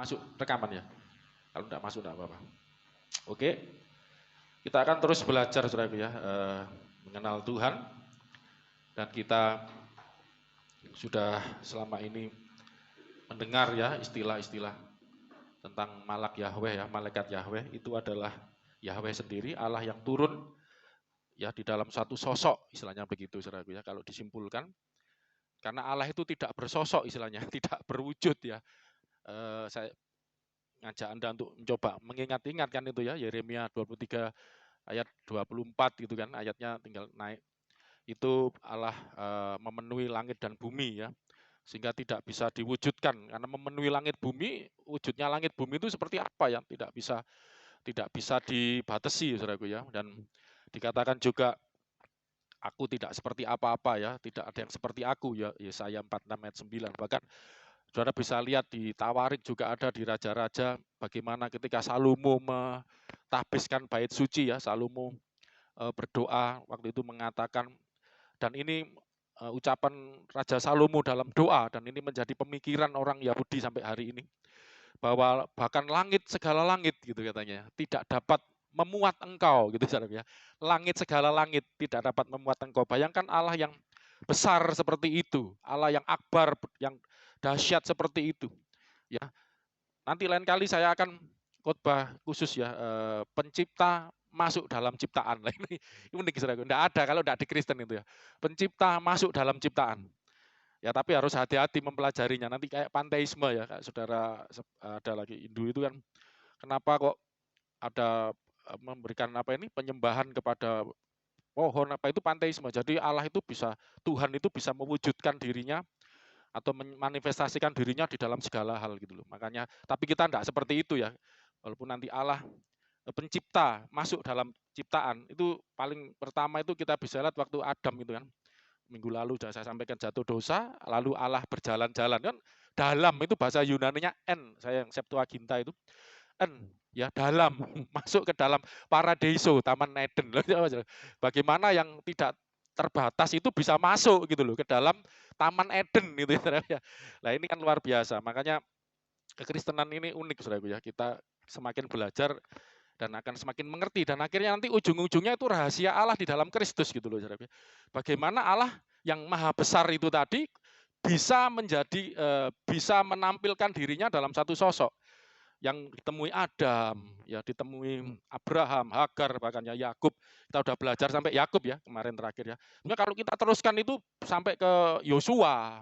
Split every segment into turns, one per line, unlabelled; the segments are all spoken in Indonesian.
Masuk rekaman ya? Kalau tidak masuk tidak apa-apa. Oke, kita akan terus belajar saudaraku ya, mengenal Tuhan. Dan kita sudah selama ini mendengar ya istilah-istilah tentang Malak Yahweh ya, malaikat Yahweh itu adalah Yahweh sendiri, Allah yang turun ya di dalam satu sosok, istilahnya begitu saudaraku ya. Kalau disimpulkan, karena Allah itu tidak bersosok istilahnya, tidak berwujud ya. Saya ngajak Anda untuk mencoba mengingat-ingat kan itu ya, Yeremia 23 ayat 24 gitu kan, ayatnya tinggal naik. Itu Allah memenuhi langit dan bumi ya, sehingga tidak bisa diwujudkan, karena memenuhi langit bumi, wujudnya langit bumi itu seperti apa ya, tidak bisa dibatasi saudaraku ya. Dan dikatakan juga aku tidak seperti apa-apa ya, tidak ada yang seperti aku ya, Yesaya 46 ayat 9. Bahkan saudara bisa lihat di Tawarik juga ada di Raja-Raja, bagaimana ketika Salomo mentahbiskan bait suci ya, Salomo berdoa waktu itu mengatakan, dan ini ucapan Raja Salomo dalam doa, dan ini menjadi pemikiran orang Yahudi sampai hari ini, bahwa bahkan langit, segala langit gitu katanya, tidak dapat memuat engkau gitu saudara ya. Langit, segala langit tidak dapat memuat engkau. Bayangkan Allah yang besar seperti itu, Allah yang akbar, yang dahsyat seperti itu. Ya, nanti lain kali saya akan khotbah khusus ya, pencipta masuk dalam ciptaan. Ini unik saudara, tidak ada kalau tidak di Kristen itu ya. Pencipta masuk dalam ciptaan. Ya, tapi harus hati-hati mempelajarinya. Nanti kayak panteisme ya, kayak saudara ada lagi Hindu itu kan, kenapa kok ada memberikan apa ini penyembahan kepada pohon, apa itu panteisme. Jadi Allah itu bisa, Tuhan itu bisa mewujudkan dirinya atau memanifestasikan dirinya di dalam segala hal gitu loh. Makanya, tapi kita tidak seperti itu ya. Walaupun nanti Allah pencipta masuk dalam ciptaan, itu paling pertama itu kita bisa lihat waktu Adam itu kan. Minggu lalu sudah saya sampaikan jatuh dosa, lalu Allah berjalan-jalan kan, dalam itu bahasa Yunaninya en, saya yang Septuaginta itu en, ya dalam, masuk ke dalam paradeiso, Taman Eden. Bagaimana yang tidak terbatas itu bisa masuk gitu loh ke dalam Taman Eden gitu ya. Nah, ini kan luar biasa. Makanya kekristenan ini unik saudaraku ya. Kita semakin belajar dan akan semakin mengerti, dan akhirnya nanti ujung-ujungnya itu rahasia Allah di dalam Kristus gitu loh saudaraku. Bagaimana Allah yang maha besar itu tadi bisa menjadi bisa menampilkan dirinya dalam satu sosok yang ditemui Adam, ya ditemui Abraham, Hagar, bahkan ya Yakub. Kita udah belajar sampai Yakub ya kemarin terakhir ya. Sebenarnya kalau kita teruskan itu sampai ke Yosua,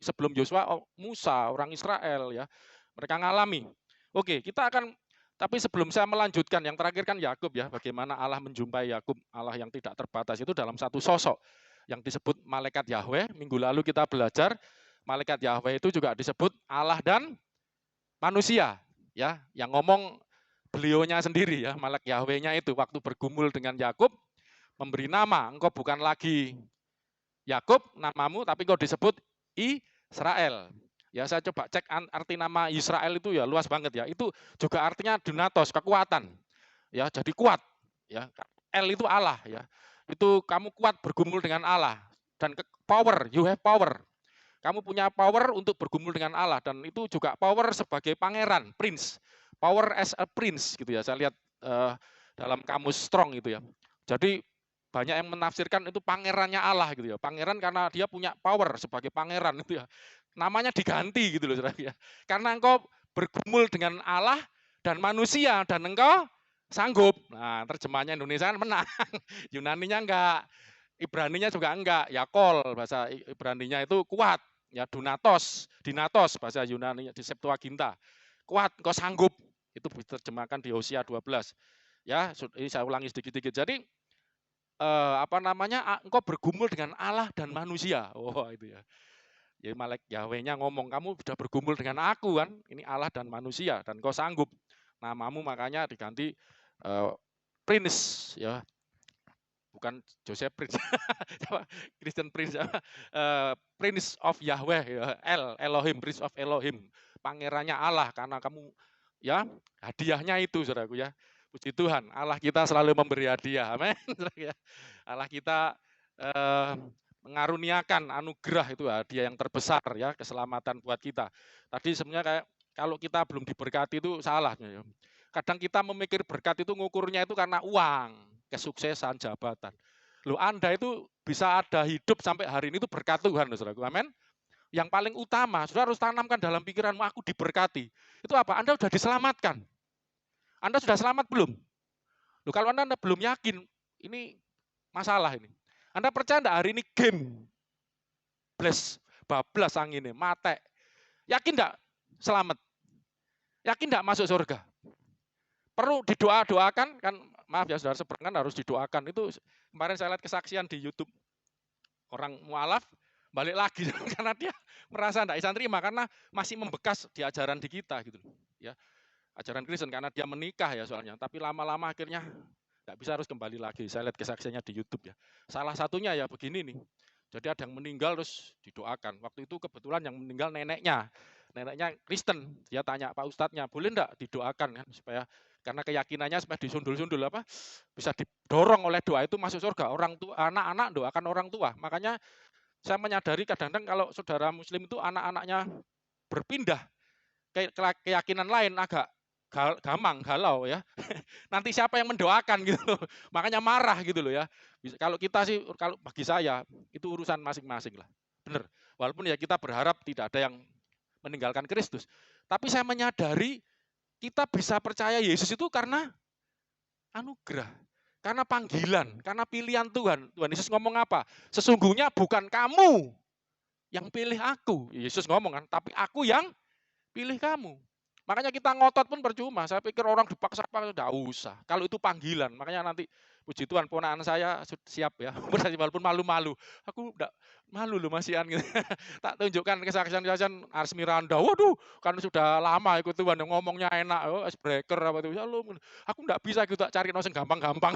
sebelum Yosua, Musa, orang Israel ya, mereka ngalami. Oke, kita akan, tapi sebelum saya melanjutkan, yang terakhir kan Yakub ya, bagaimana Allah menjumpai Yakub, Allah yang tidak terbatas itu dalam satu sosok yang disebut malaikat Yahweh. Minggu lalu kita belajar malaikat Yahweh itu juga disebut Allah dan manusia ya, yang ngomong beliaunya sendiri ya, malaikat Yahweh-nya itu waktu bergumul dengan Yakub memberi nama, engkau bukan lagi Yakub namamu, tapi engkau disebut Israel. Ya, saya coba cek arti nama Israel itu ya, luas banget ya. Itu juga artinya dunatos, kekuatan. Ya, jadi kuat. Ya, El itu Allah ya. Itu kamu kuat bergumul dengan Allah, dan power, you have power. Kamu punya power untuk bergumul dengan Allah, dan itu juga power sebagai pangeran, prince. Power as a prince gitu ya. Saya lihat dalam kamus Strong itu ya. Jadi banyak yang menafsirkan itu pangerannya Allah gitu ya. Pangeran karena dia punya power sebagai pangeran itu ya. Namanya diganti gitu loh saudara ya. Karena engkau bergumul dengan Allah dan manusia dan engkau sanggup. Nah, terjemahnya Indonesia menang. Yunaninya enggak, Ibraninya juga enggak. Yakol bahasa Ibraninya itu kuat. Ya, dinatos bahasa Yunani di Septuaginta. Kuat, engkau sanggup. Itu diterjemahkan di Hosea 12. Ya, ini saya ulangi sedikit-sedikit. Jadi engkau bergumul dengan Allah dan manusia. Oh, itu ya. Jadi malaikat Yahweh-nya ngomong, kamu sudah bergumul dengan aku kan, ini Allah dan manusia, dan kau sanggup. Namamu makanya diganti Prince ya, bukan Joseph Prince, Christian Prince, Prince of Yahweh ya, Elohim, Prince of Elohim, pangerannya Allah, karena kamu ya hadiahnya itu saudaraku ya. Puji Tuhan, Allah kita selalu memberi hadiah, amin. Allah kita mengaruniakan anugerah, itu hadiah yang terbesar ya, keselamatan buat kita. Tadi sebenarnya kayak Kalau kita belum diberkati itu salah. Ya. Kadang kita memikir berkat itu ngukurnya itu karena uang, kesuksesan, jabatan. Loh, Anda itu bisa ada hidup sampai hari ini itu berkat Tuhan, saudaraku. Amin. Yang paling utama, saudara harus tanamkan dalam pikiranmu, aku diberkati. Itu apa? Anda sudah diselamatkan. Anda sudah selamat belum? Loh, kalau Anda belum yakin, ini masalah ini. Anda percaya enggak hari ini game? Bablas anginnya, mate. Yakin enggak selamat? Yakin enggak masuk surga? Perlu didoa-doakan, kan maaf ya saudara, sebenarnya kan harus didoakan. Itu kemarin saya lihat kesaksian di YouTube orang mualaf, balik lagi karena dia merasa tidak bisa terima karena masih membekas di ajaran di kita gitu ya, ajaran Kristen, karena dia menikah ya soalnya, tapi lama-lama akhirnya nggak bisa, harus kembali lagi. Saya lihat kesaksiannya di YouTube ya. Salah satunya ya begini nih, jadi ada yang meninggal terus didoakan. Waktu itu kebetulan yang meninggal neneknya Kristen. Dia tanya Pak Ustadznya, boleh enggak didoakan kan supaya, karena keyakinannya supaya disundul-sundul apa, bisa didorong oleh doa itu masuk surga. Orang tua, anak-anak doakan orang tua. Makanya saya menyadari kadang-kadang kalau saudara muslim itu anak-anaknya berpindah ke keyakinan lain agak galau ya. Nanti siapa yang mendoakan gitu loh. Makanya marah gitu loh ya. Kalau kita sih, kalau bagi saya itu urusan masing-masing lah. Benar. Walaupun ya kita berharap tidak ada yang meninggalkan Kristus. Tapi saya menyadari kita bisa percaya Yesus itu karena anugerah, karena panggilan, karena pilihan Tuhan. Tuhan Yesus ngomong apa? Sesungguhnya bukan kamu yang pilih aku. Yesus ngomong kan, tapi aku yang pilih kamu. Makanya kita ngotot pun percuma. Saya pikir orang dipaksa-paksa, tidak usah. Kalau itu panggilan, makanya nanti puji Tuhan ponakan saya siap ya. Walaupun malu-malu. Aku tidak malu loh masihan gitu. Tak tunjukkan kesaksian-kesaksian Ars Miranda. Waduh, kan sudah lama ikut Tuhan, ngomongnya enak. Oh, breaker apa itu. Ya, aku tidak bisa gitu, cari yang gampang-gampang.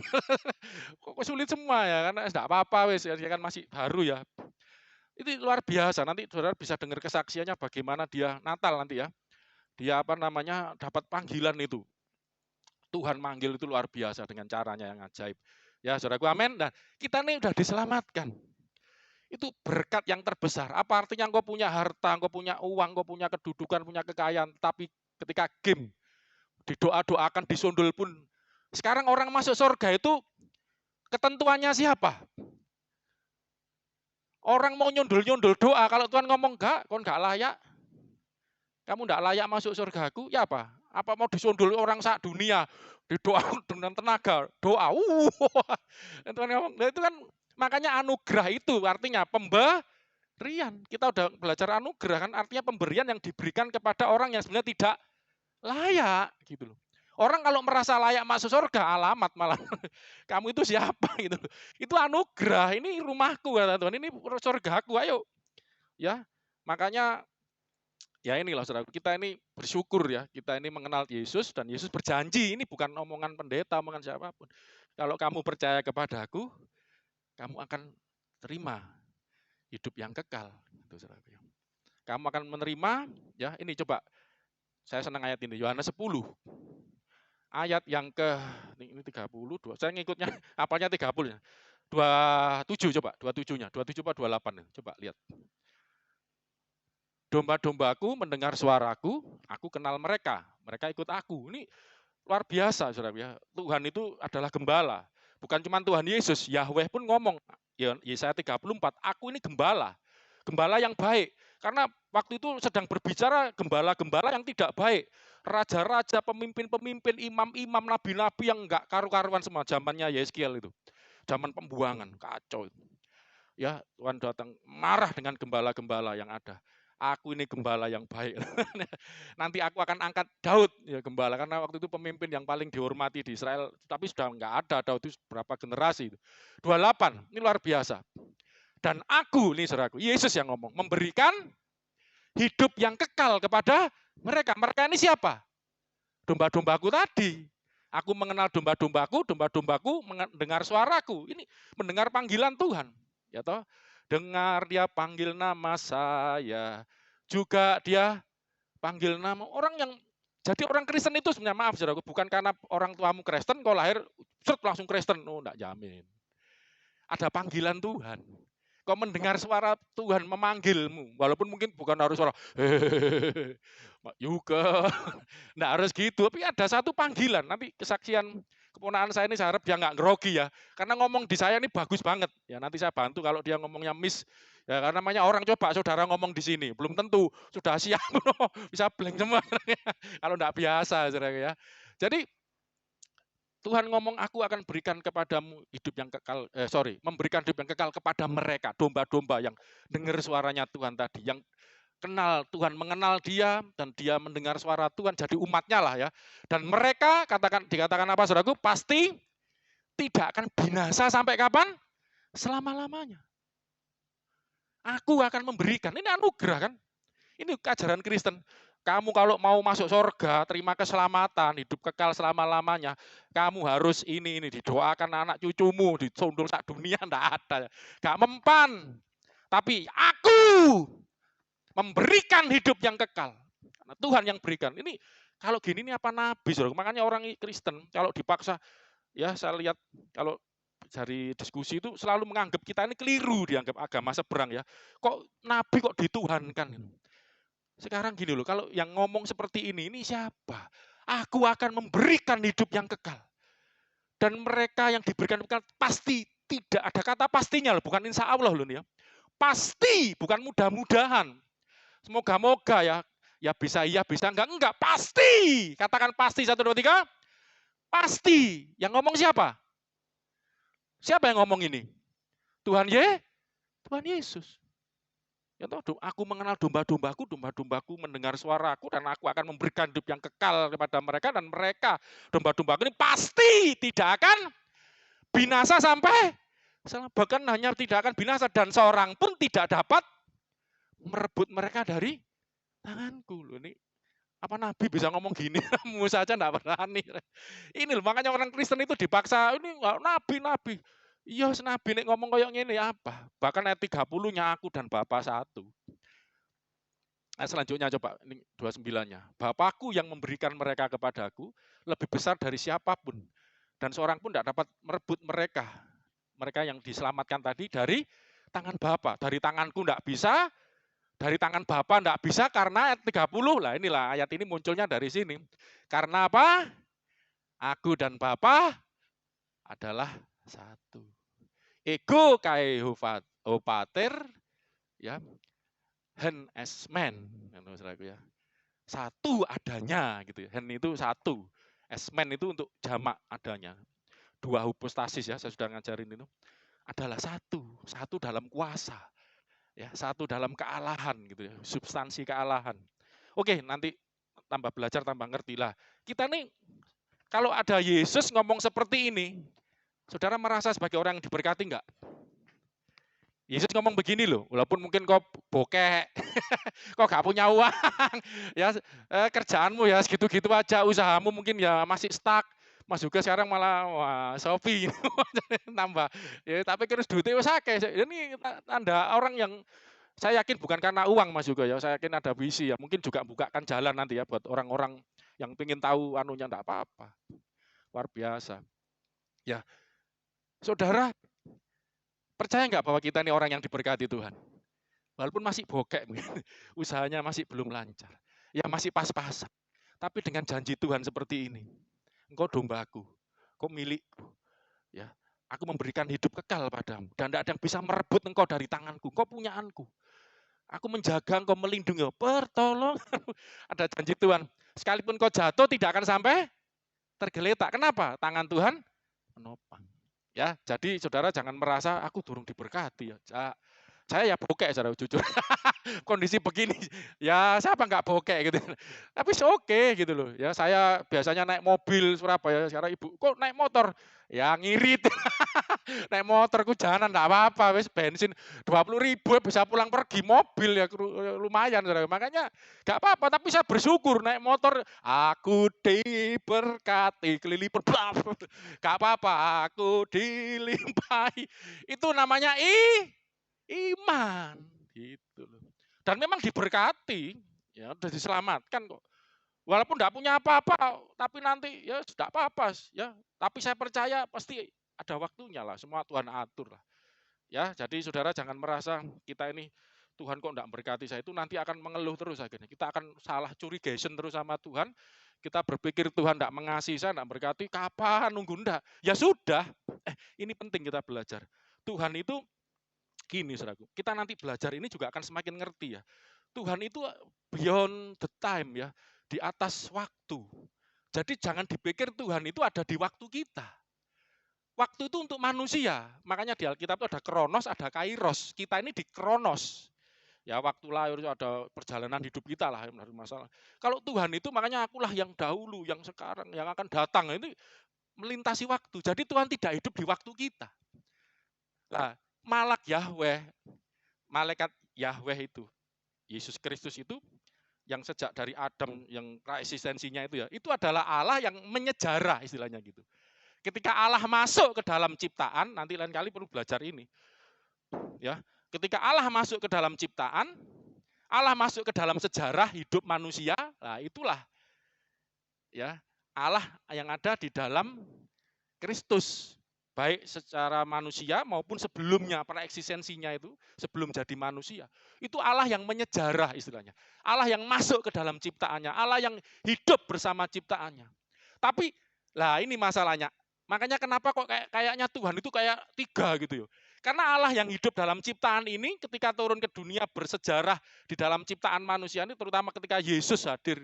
Kok sulit semua ya, karena tidak apa-apa wes, ya kan masih baru ya. Itu luar biasa. Nanti saudara bisa dengar kesaksiannya bagaimana dia Natal nanti ya. Dia apa namanya dapat panggilan itu. Tuhan manggil itu luar biasa dengan caranya yang ajaib. Ya saudaraku, amin. Nah, kita ini udah diselamatkan. Itu berkat yang terbesar. Apa artinya engkau punya harta, engkau punya uang, engkau punya kedudukan, punya kekayaan. Tapi ketika game, didoa-doakan, disundul pun. Sekarang orang masuk surga itu ketentuannya siapa? Orang mau nyundul-nyundul doa, kalau Tuhan ngomong enggak, kau enggak layak. Kamu enggak layak masuk surgaku, ya apa? Apa mau disundul orang sak dunia, didoa dengan tenaga, doa. Tuhan ngomong, nah itu kan makanya anugerah itu artinya pemberian. Kita udah belajar anugerah kan, artinya pemberian yang diberikan kepada orang yang sebenarnya tidak layak gitu loh. Orang kalau merasa layak masuk surga, alamat malah. Kamu itu siapa gitu loh. Itu anugerah, ini rumahku kata Tuhan, ini surgaku, ayo. Ya, makanya ya inilah saudara, kita ini bersyukur ya, kita ini mengenal Yesus dan Yesus berjanji, ini bukan omongan pendeta, omongan siapapun. Kalau kamu percaya kepadaku, kamu akan terima hidup yang kekal. Itu saudara. Kamu akan menerima, ya ini coba, saya senang ayat ini, Yohanes 10. Ayat yang ke, ini 32, saya ngikutnya, apalnya 30. 27 coba, 27-nya, 27 apa 28, coba lihat. Domba-dombaku mendengar suaraku, aku kenal mereka, mereka ikut aku. Ini luar biasa, saudara ya. Tuhan itu adalah gembala. Bukan cuma Tuhan Yesus, Yahweh pun ngomong, Yesaya 34, aku ini gembala. Gembala yang baik. Karena waktu itu sedang berbicara gembala-gembala yang tidak baik. Raja-raja, pemimpin-pemimpin, imam-imam, nabi-nabi yang enggak karu-karuan semua. Zamannya Yeskiel itu. Zaman pembuangan, kacau. Ya, Tuhan datang marah dengan gembala-gembala yang ada. Aku ini gembala yang baik. Nanti aku akan angkat Daud ya gembala, karena waktu itu pemimpin yang paling dihormati di Israel, tapi sudah enggak ada Daud itu berapa generasi itu. 28, ini luar biasa. Dan aku, ini saudaraku, Yesus yang ngomong, memberikan hidup yang kekal kepada mereka. Mereka ini siapa? Domba-dombaku tadi. Aku mengenal domba-dombaku, domba-dombaku mendengar suaraku. Ini mendengar panggilan Tuhan. Ya toh? Dengar dia panggil nama saya, juga dia panggil nama orang yang jadi orang Kristen itu sebenarnya, maaf saudaraku, bukan karena orang tuamu Kristen, kau lahir langsung Kristen, oh enggak jamin. Ada panggilan Tuhan. kau mendengar suara Tuhan memanggilmu, walaupun mungkin bukan harus suara hehehe, Yuka, enggak harus gitu, tapi ada satu panggilan. Nanti kesaksian keponakan saya ini saya harap dia nggak grogi ya, karena ngomong di saya ini bagus banget. Ya nanti saya bantu kalau dia ngomongnya miss, ya karena namanya orang coba saudara ngomong di sini, belum tentu sudah siap, bisa blank semua kalau enggak biasa, saudara ya. Jadi Tuhan ngomong, aku akan berikan kepadamu hidup yang kekal, memberikan hidup yang kekal kepada mereka, domba-domba yang dengar suaranya Tuhan tadi, yang kenal Tuhan, mengenal dia, dan dia mendengar suara Tuhan, jadi umatnya lah ya. Dan mereka, dikatakan apa saudaraku, pasti tidak akan binasa sampai kapan? Selama-lamanya. Aku akan memberikan, ini anugerah kan? Ini ajaran Kristen. Kamu kalau mau masuk surga, terima keselamatan, hidup kekal selama-lamanya, kamu harus ini didoakan anak cucumu, disundul sak dunia, enggak ada. Enggak mempan. Tapi aku memberikan hidup yang kekal. Karena Tuhan yang berikan. Ini kalau gini ini apa nabi, saudara? Makanya orang Kristen kalau dipaksa, ya saya lihat kalau dari diskusi itu selalu menganggap kita ini keliru, dianggap agama seberang ya. Kok nabi kok dituhankan? Sekarang gini loh, kalau yang ngomong seperti ini siapa? Aku akan memberikan hidup yang kekal. Dan mereka yang diberikan kekal pasti, tidak ada kata pastinya loh, bukan insya Allah loh nih ya. Pasti, bukan mudah-mudahan. Semoga-moga ya, ya bisa iya, bisa enggak, pasti. Katakan pasti, 1, 2, 3. Pasti. Yang ngomong siapa? Siapa yang ngomong ini? Tuhan Yesus. Ya toh, aku mengenal domba-dombaku mendengar suaraku, dan aku akan memberikan hidup yang kekal kepada mereka, dan mereka, domba-dombaku ini pasti tidak akan binasa sampai, bahkan hanya tidak akan binasa, dan seorang pun tidak dapat merebut mereka dari tanganku. Loh, ini apa nabi bisa ngomong gini? Musa saja enggak berani. Ini loh, makanya orang Kristen itu dipaksa, ini enggak nabi. Iya, nabi nek ngomong kayak gini apa? Bahkan ayat 30-nya aku dan Bapa satu. Nah, selanjutnya coba ini 29-nya. Bapakku yang memberikan mereka kepadaku lebih besar dari siapapun, dan seorang pun tidak dapat merebut mereka. Mereka yang diselamatkan tadi dari tangan Bapa. Dari tanganku tidak bisa, dari tangan Bapa tidak bisa, karena ayat 30. Lah inilah ayat ini munculnya dari sini. Karena apa? Aku dan Bapa adalah satu. Ego kai hopater, ya, hen es men, ya. Satu adanya gitu ya. Hen itu satu, esmen itu untuk jamak adanya. 2 hypostasis ya, saya sudah ngajarin itu. Adalah satu dalam kuasa. Ya, satu dalam kealahan gitu ya, substansi kealahan. Oke, nanti tambah belajar tambah ngerti lah. Kita nih kalau ada Yesus ngomong seperti ini, saudara merasa sebagai orang yang diberkati enggak? Yesus ngomong begini loh, walaupun mungkin kau bokek, kau gak punya uang, ya kerjaanmu ya segitu-gitu aja, usahamu mungkin ya masih stuck. Mas juga sekarang malah wah Shopee nambah. Ya, tapi terus duitnya wis akeh. Ini tanda orang yang saya yakin bukan karena uang Mas juga ya, saya yakin ada visi ya. Mungkin juga bukakan jalan nanti ya buat orang-orang yang pengen tahu anunya, enggak apa-apa. Luar biasa. Ya, saudara, percaya nggak bahwa kita ini orang yang diberkati Tuhan? Walaupun masih bokek, usahanya masih belum lancar, ya masih pas-pasan. Tapi dengan janji Tuhan seperti ini, engkau dombaku, engkau milikku, ya, aku memberikan hidup kekal padamu, dan tidak ada yang bisa merebut engkau dari tanganku, engkau punyaanku. Aku menjaga engkau, melindungi, pertolongan. Ada janji Tuhan. Sekalipun kau jatuh tidak akan sampai tergeletak. Kenapa? Tangan Tuhan menopang. Ya, jadi saudara jangan merasa aku durung diberkati ya. Saya ya bokek, saudara, jujur. Kondisi begini, ya siapa nggak bokek gitu. Tapi oke gitu loh. Ya saya biasanya naik mobil Surabaya, sekarang ibu kok naik motor? Ya ngirit. Naik motorku jalan enggak apa-apa, wis bensin 20.000 bisa pulang pergi, mobil ya lumayan, saudara. Makanya enggak apa-apa, tapi saya bersyukur naik motor, aku diberkati, kelilipan, enggak apa-apa, aku dilimpahi. Itu namanya iman, gitu loh. Dan memang diberkati, ya udah diselamatkan kok. Walaupun enggak punya apa-apa, tapi nanti ya sudah apa-apa, ya. Tapi saya percaya pasti ada waktunya lah, semua Tuhan atur lah. Ya, jadi saudara jangan merasa kita ini Tuhan kok enggak berkati saya, itu nanti akan mengeluh terus akhirnya. Kita akan salah curigation terus sama Tuhan. Kita berpikir Tuhan enggak mengasihi saya, enggak berkati, kapan nunggu enggak? Ya sudah. Ini penting kita belajar. Tuhan itu gini, saudaraku. Kita nanti belajar ini juga akan semakin ngerti ya. Tuhan itu beyond the time ya, di atas waktu. Jadi jangan dipikir Tuhan itu ada di waktu kita. Waktu itu untuk manusia. Makanya di Alkitab itu ada kronos, ada kairos. Kita ini di kronos. Ya waktu lahir ada perjalanan hidup kita lah, masalah. Kalau Tuhan itu makanya akulah yang dahulu, yang sekarang, yang akan datang. Ini melintasi waktu. Jadi Tuhan tidak hidup di waktu kita. Nah, malak Yahweh, malaikat Yahweh itu, Yesus Kristus itu, yang sejak dari Adam, yang eksistensinya itu adalah Allah yang menyejarah istilahnya gitu. Ketika Allah masuk ke dalam ciptaan, nanti lain kali perlu belajar ini. Ya, ketika Allah masuk ke dalam ciptaan, Allah masuk ke dalam sejarah hidup manusia, nah itulah ya Allah yang ada di dalam Kristus, baik secara manusia maupun sebelumnya eksistensinya itu sebelum jadi manusia. Itu Allah yang menyejarah istilahnya. Allah yang masuk ke dalam ciptaannya, Allah yang hidup bersama ciptaannya. Tapi lah ini masalahnya. Makanya kenapa kok kayaknya Tuhan itu kayak tiga gitu ya. Karena Allah yang hidup dalam ciptaan ini ketika turun ke dunia bersejarah di dalam ciptaan manusia ini, terutama ketika Yesus hadir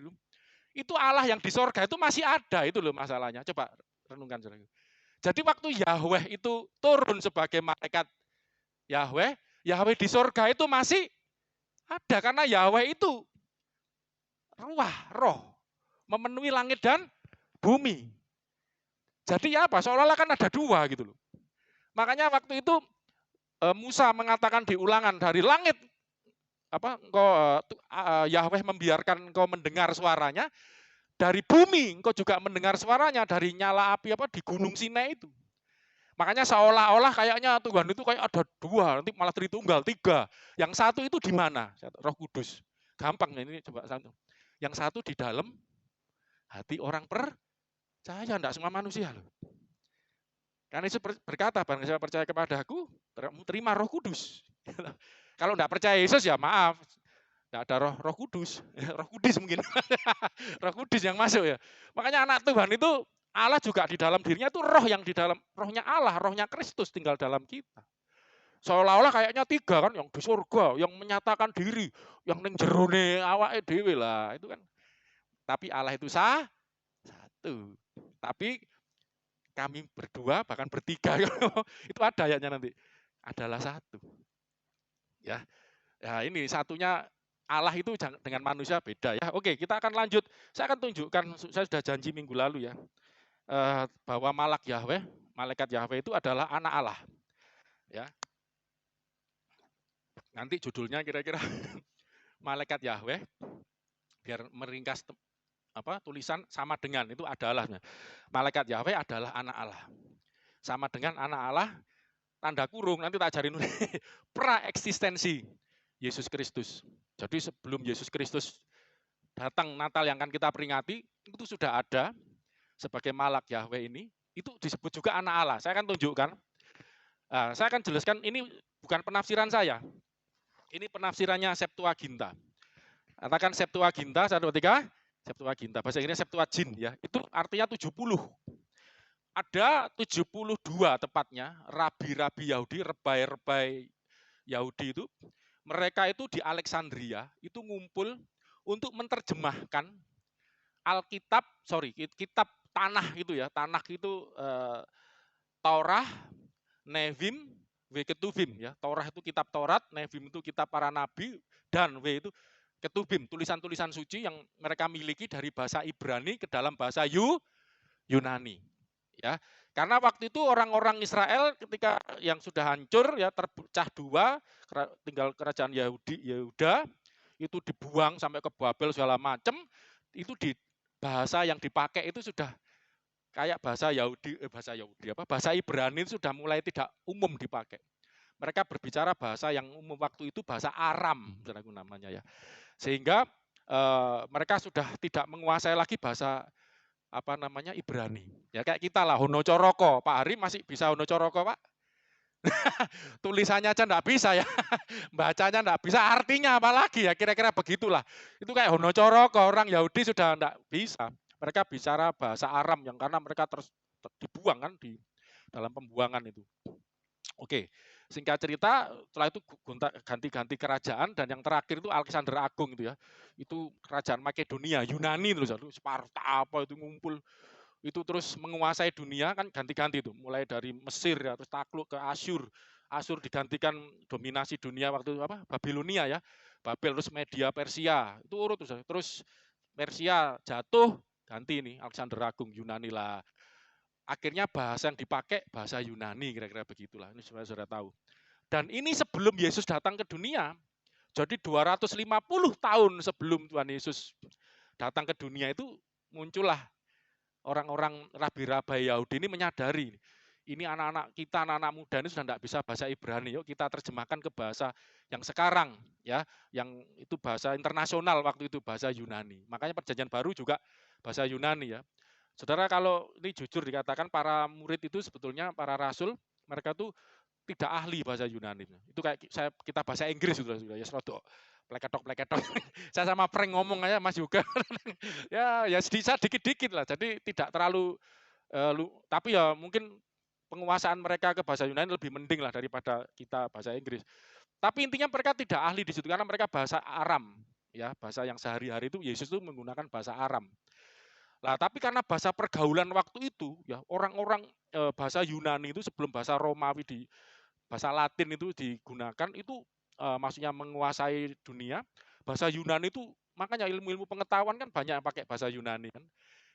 itu Allah yang di sorga itu masih ada, itu loh masalahnya. Coba renungkan saudara. Jadi waktu Yahweh itu turun sebagai malaikat Yahweh, Yahweh di sorga itu masih ada karena Yahweh itu ruah, roh, memenuhi langit dan bumi. Jadi ya apa? Seolah-olah kan ada dua gitu loh. Makanya waktu itu Musa mengatakan di Ulangan, dari langit apa engkau Yahweh membiarkan engkau mendengar suaranya, dari bumi engkau juga mendengar suaranya, dari nyala api apa di Gunung Sinai itu. Makanya seolah-olah kayaknya Tuhan itu kayak ada dua, nanti malah Tritunggal, tiga. Yang satu itu di mana? Roh Kudus. Gampang ini coba satu. Yang satu di dalam hati orang percaya, enggak semua manusia loh. Karena Yesus berkata, barang siapa percaya kepadaku, terima Roh Kudus. Kalau enggak percaya Yesus ya maaf, enggak ada Roh Kudus, Roh Kudus mungkin. Roh Kudus yang masuk ya. Makanya anak Tuhan itu Allah juga di dalam dirinya itu roh yang di dalam, rohnya Allah, rohnya Kristus tinggal dalam kita. Seolah-olah kayaknya tiga kan, yang di surga, yang menyatakan diri, yang ning jerone awake dhewe lah, itu kan. Tapi Allah itu satu. Tapi kami berdua bahkan bertiga itu ada ayatnya nanti adalah satu. Ya. Ya ini satunya Allah itu dengan manusia beda ya. Oke, kita akan lanjut. Saya akan tunjukkan, saya sudah janji minggu lalu ya, bahwa malaikat Yahweh itu adalah anak Allah. Ya. Nanti judulnya kira-kira malaikat Yahweh, biar meringkas tulisan sama dengan itu adalah malaikat Yahweh adalah anak Allah. Sama dengan anak Allah, tanda kurung nanti tak ajarin pra-eksistensi Yesus Kristus. Jadi sebelum Yesus Kristus datang Natal yang akan kita peringati, itu sudah ada sebagai malak Yahweh ini, itu disebut juga anak Allah. Saya akan tunjukkan. Saya akan jelaskan, ini bukan penafsiran saya. Ini penafsirannya Septuaginta. Katakan Septuaginta, 1, 2, 3. Septuaginta, bahasa Inggrisnya Septuagint ya. Itu artinya 70. Ada 72 tepatnya, rabi-rabi Yahudi, rebai-rebai Yahudi itu, mereka itu di Alexandria, itu ngumpul untuk menerjemahkan Alkitab, kitab tanah itu ya, tanah itu Taurah, Nevim, Ketuvim ya. Taurah itu kitab Taurat, Nevim itu kitab para nabi, dan itu Ketuvim, tulisan-tulisan suci yang mereka miliki dari bahasa Ibrani ke dalam bahasa Yunani. Ya, karena waktu itu orang-orang Israel ketika yang sudah hancur ya, terpecah dua, tinggal kerajaan Yehuda itu dibuang sampai ke Babel segala macam, itu di bahasa yang dipakai itu sudah kayak bahasa Ibrani itu sudah mulai tidak umum dipakai. Mereka berbicara bahasa yang umum waktu itu bahasa Aram, namanya ya. Sehingga mereka sudah tidak menguasai lagi bahasa Ibrani. Ya kayak kita lah, Hono Coroko. Pak Hari masih bisa Hono Coroko, Pak? Tulisannya aja enggak bisa ya. Bacanya enggak bisa, artinya apalagi ya, kira-kira begitulah. Itu kayak Honocoро ke orang Yahudi sudah enggak bisa. Mereka bicara bahasa Aram yang karena mereka terus dibuang kan di dalam pembuangan itu. Oke, singkat cerita setelah itu ganti-ganti kerajaan dan yang terakhir itu Alexander Agung itu ya. Itu kerajaan Makedonia, Yunani terus Sparta apa itu ngumpul itu terus menguasai dunia kan ganti-ganti itu mulai dari Mesir ya terus takluk ke Asyur. Asyur digantikan dominasi dunia waktu itu apa? Babilonia ya. Babel terus Media Persia. Itu urut terus Persia jatuh ganti ini Alexander Agung Yunani lah. Akhirnya bahasa yang dipakai bahasa Yunani kira-kira begitulah. Ini saudara tahu. Dan ini sebelum Yesus datang ke dunia. Jadi 250 tahun sebelum Tuhan Yesus datang ke dunia itu muncullah orang-orang rabi-rabi Yahudi ini menyadari ini anak-anak kita, anak-anak muda ini sudah tidak bisa bahasa Ibrani. Yuk kita terjemahkan ke bahasa yang sekarang, ya, yang itu bahasa internasional waktu itu bahasa Yunani. Makanya Perjanjian Baru juga bahasa Yunani ya. Saudara kalau ini jujur dikatakan para murid itu sebetulnya para rasul mereka tuh tidak ahli bahasa Yunani. Itu kayak kita bahasa Inggris sudah ya serodok pleketok. Saya sama Frank ngomong aja Mas juga. ya dikit-dikit lah. Jadi tidak terlalu tapi ya mungkin penguasaan mereka ke bahasa Yunani lebih mending lah daripada kita bahasa Inggris. Tapi intinya mereka tidak ahli di situ karena mereka bahasa Aram, ya bahasa yang sehari-hari itu Yesus itu menggunakan bahasa Aram. Nah, tapi karena bahasa pergaulan waktu itu, ya orang-orang bahasa Yunani itu sebelum bahasa Romawi di bahasa Latin itu digunakan itu maksudnya menguasai dunia. Bahasa Yunani itu makanya ilmu-ilmu pengetahuan kan banyak yang pakai bahasa Yunani kan.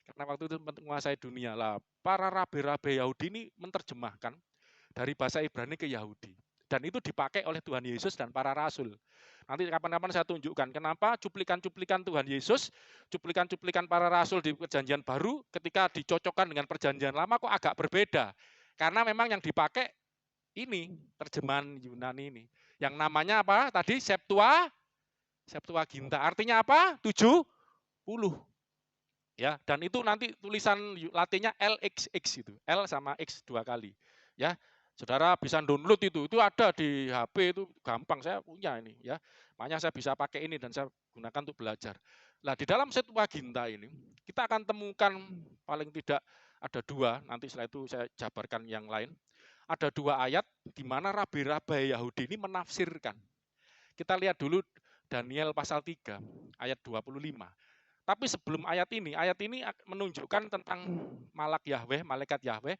Karena waktu itu menguasai dunia lah. Para rabi-rabi Yahudi ini menerjemahkan dari bahasa Ibrani ke Yahudi. Dan itu dipakai oleh Tuhan Yesus dan para rasul. Nanti kapan-kapan saya tunjukkan kenapa cuplikan-cuplikan Tuhan Yesus, cuplikan-cuplikan para rasul di Perjanjian Baru ketika dicocokkan dengan Perjanjian Lama kok agak berbeda. Karena memang yang dipakai ini terjemahan Yunani ini. Yang namanya apa? Tadi Septuaginta. Artinya apa? 70. Ya, dan itu nanti tulisan Latinnya LXX itu. L sama X 2 kali. Ya. Saudara bisa download itu. Itu ada di HP itu gampang saya punya ini ya. Makanya saya bisa pakai ini dan saya gunakan untuk belajar. Nah, di dalam Septuaginta ini kita akan temukan paling tidak ada dua, nanti setelah itu saya jabarkan yang lain. Ada dua ayat di mana rabi-rabi Yahudi ini menafsirkan. Kita lihat dulu Daniel pasal 3 ayat 25. Tapi sebelum ayat ini menunjukkan tentang malaikat Yahweh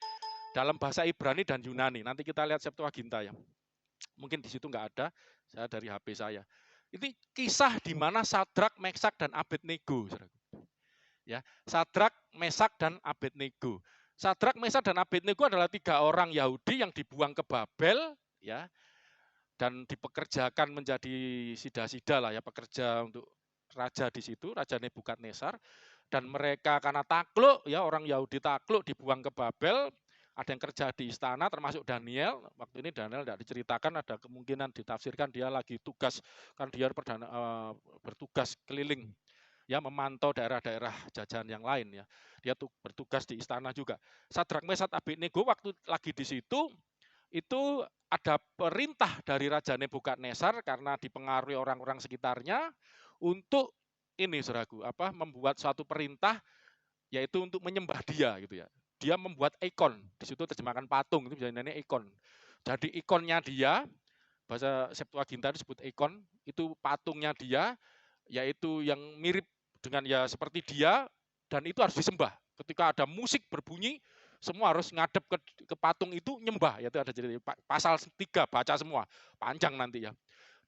dalam bahasa Ibrani dan Yunani. Nanti kita lihat Septuaginta ya. Mungkin di situ nggak ada, saya dari HP saya. Ini kisah di mana Sadrak, Mesak dan Abednego. Ya, Sadrak, Mesak dan Abednego. Sadrak, Mesak dan Abednego adalah 3 orang Yahudi yang dibuang ke Babel, ya, dan dipekerjakan menjadi sida-sida lah ya, pekerja untuk raja di situ, Raja Nebukadnezar, dan mereka karena takluk ya orang Yahudi takluk dibuang ke Babel, ada yang kerja di istana termasuk Daniel. Waktu ini Daniel tidak diceritakan, ada kemungkinan ditafsirkan dia lagi tugas kan dia bertugas keliling ya memantau daerah-daerah jajahan yang lain ya. Dia tuh bertugas di istana juga. Sadrak Mesak Abednego waktu lagi di situ itu ada perintah dari Raja Nebukadnezar karena dipengaruhi orang-orang sekitarnya untuk ini saudaraku membuat suatu perintah yaitu untuk menyembah dia gitu ya. Dia membuat ikon, di situ terjemahkan patung itu bisa namanya ikon. Jadi ikonnya dia bahasa Septuaginta disebut ikon, itu patungnya dia yaitu yang mirip dengan ya seperti dia dan itu harus disembah. Ketika ada musik berbunyi semua harus ngadep ke patung itu nyembah yaitu ada jadi pasal 3 baca semua panjang nanti ya.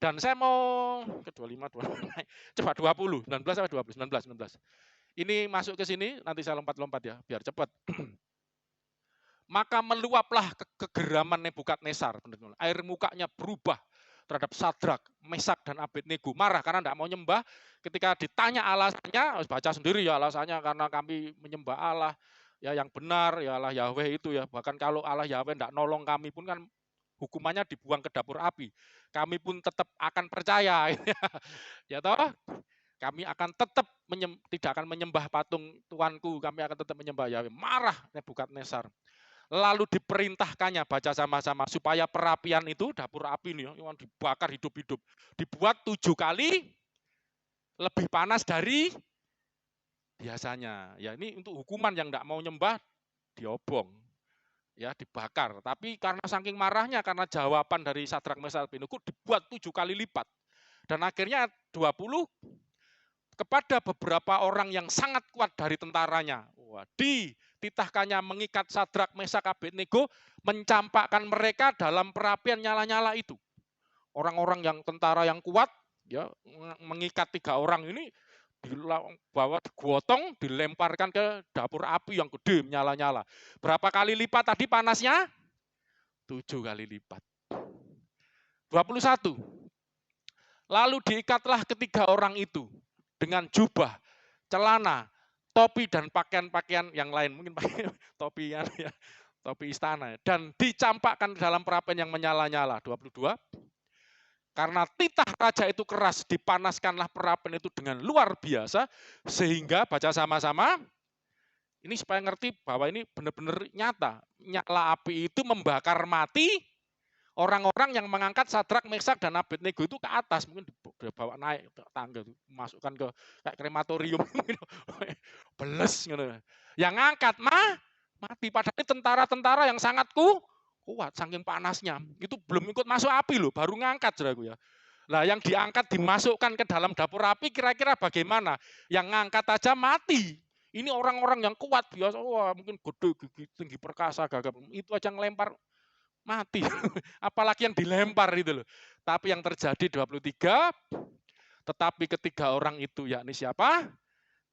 Dan saya mau ke 25 coba 20 19 sampai 20 19. Ini masuk ke sini nanti saya lompat-lompat ya biar cepat. Maka meluaplah kegeraman Nebukadnezar, air mukanya berubah terhadap Sadrak, Mesak dan Abednego. Marah karena tidak mau nyembah. Ketika ditanya alasannya, harus baca sendiri ya alasannya karena kami menyembah Allah ya yang benar, ya Allah Yahweh itu ya. Bahkan kalau Allah Yahweh tidak nolong kami pun kan hukumannya dibuang ke dapur api. Kami pun tetap akan percaya. Ya toh? Kami akan tetap tidak akan menyembah patung Tuanku, kami akan tetap menyembah Yahweh. Marah Nebukadnezar. Lalu diperintahkannya, baca sama-sama, supaya perapian itu, dapur api nih, yang dibakar hidup-hidup, dibuat 7 kali lebih panas dari biasanya. Ya ini untuk hukuman yang tidak mau nyembah, diobong, ya dibakar. Tapi karena saking marahnya, karena jawaban dari Sadrak Mesak Abednego dibuat 7 kali lipat. Dan akhirnya 20 kepada beberapa orang yang sangat kuat dari tentaranya. Wah, dititahkannya mengikat Sadrak Mesak Abednego, mencampakkan mereka dalam perapian nyala-nyala itu. Orang-orang yang tentara yang kuat, ya mengikat 3 orang ini, dibawa digotong, dilemparkan ke dapur api yang gede nyala-nyala. Berapa kali lipat tadi panasnya? 7 kali lipat. 21. Lalu diikatlah ketiga orang itu dengan jubah, celana, topi dan pakaian-pakaian yang lain, mungkin pakai topi ya, topi istana, dan dicampakkan dalam perapian yang menyala-nyala. 22. Karena titah raja itu keras, dipanaskanlah perapian itu dengan luar biasa, sehingga, baca sama-sama, ini supaya ngerti bahwa ini benar-benar nyata. Nyala api itu membakar mati orang-orang yang mengangkat Sadrak, Mesak, dan Abednego itu ke atas. Mungkin dibawa naik tangga, masukkan ke kayak krematorium. Beles. Yang ngangkat mati. Padahal ini tentara-tentara yang sangat kuat, saking panasnya. Itu belum ikut masuk api loh, baru ngangkat, saudaraku ya. Nah, yang diangkat dimasukkan ke dalam dapur api, kira-kira bagaimana? Yang ngangkat aja mati. Ini orang-orang yang kuat biasa, wah mungkin gede, gigi, tinggi perkasa, gagap. Itu aja ngelempar mati. Apalagi yang dilempar itu loh. Tapi yang terjadi 23, tetapi ketiga orang itu, yakni siapa?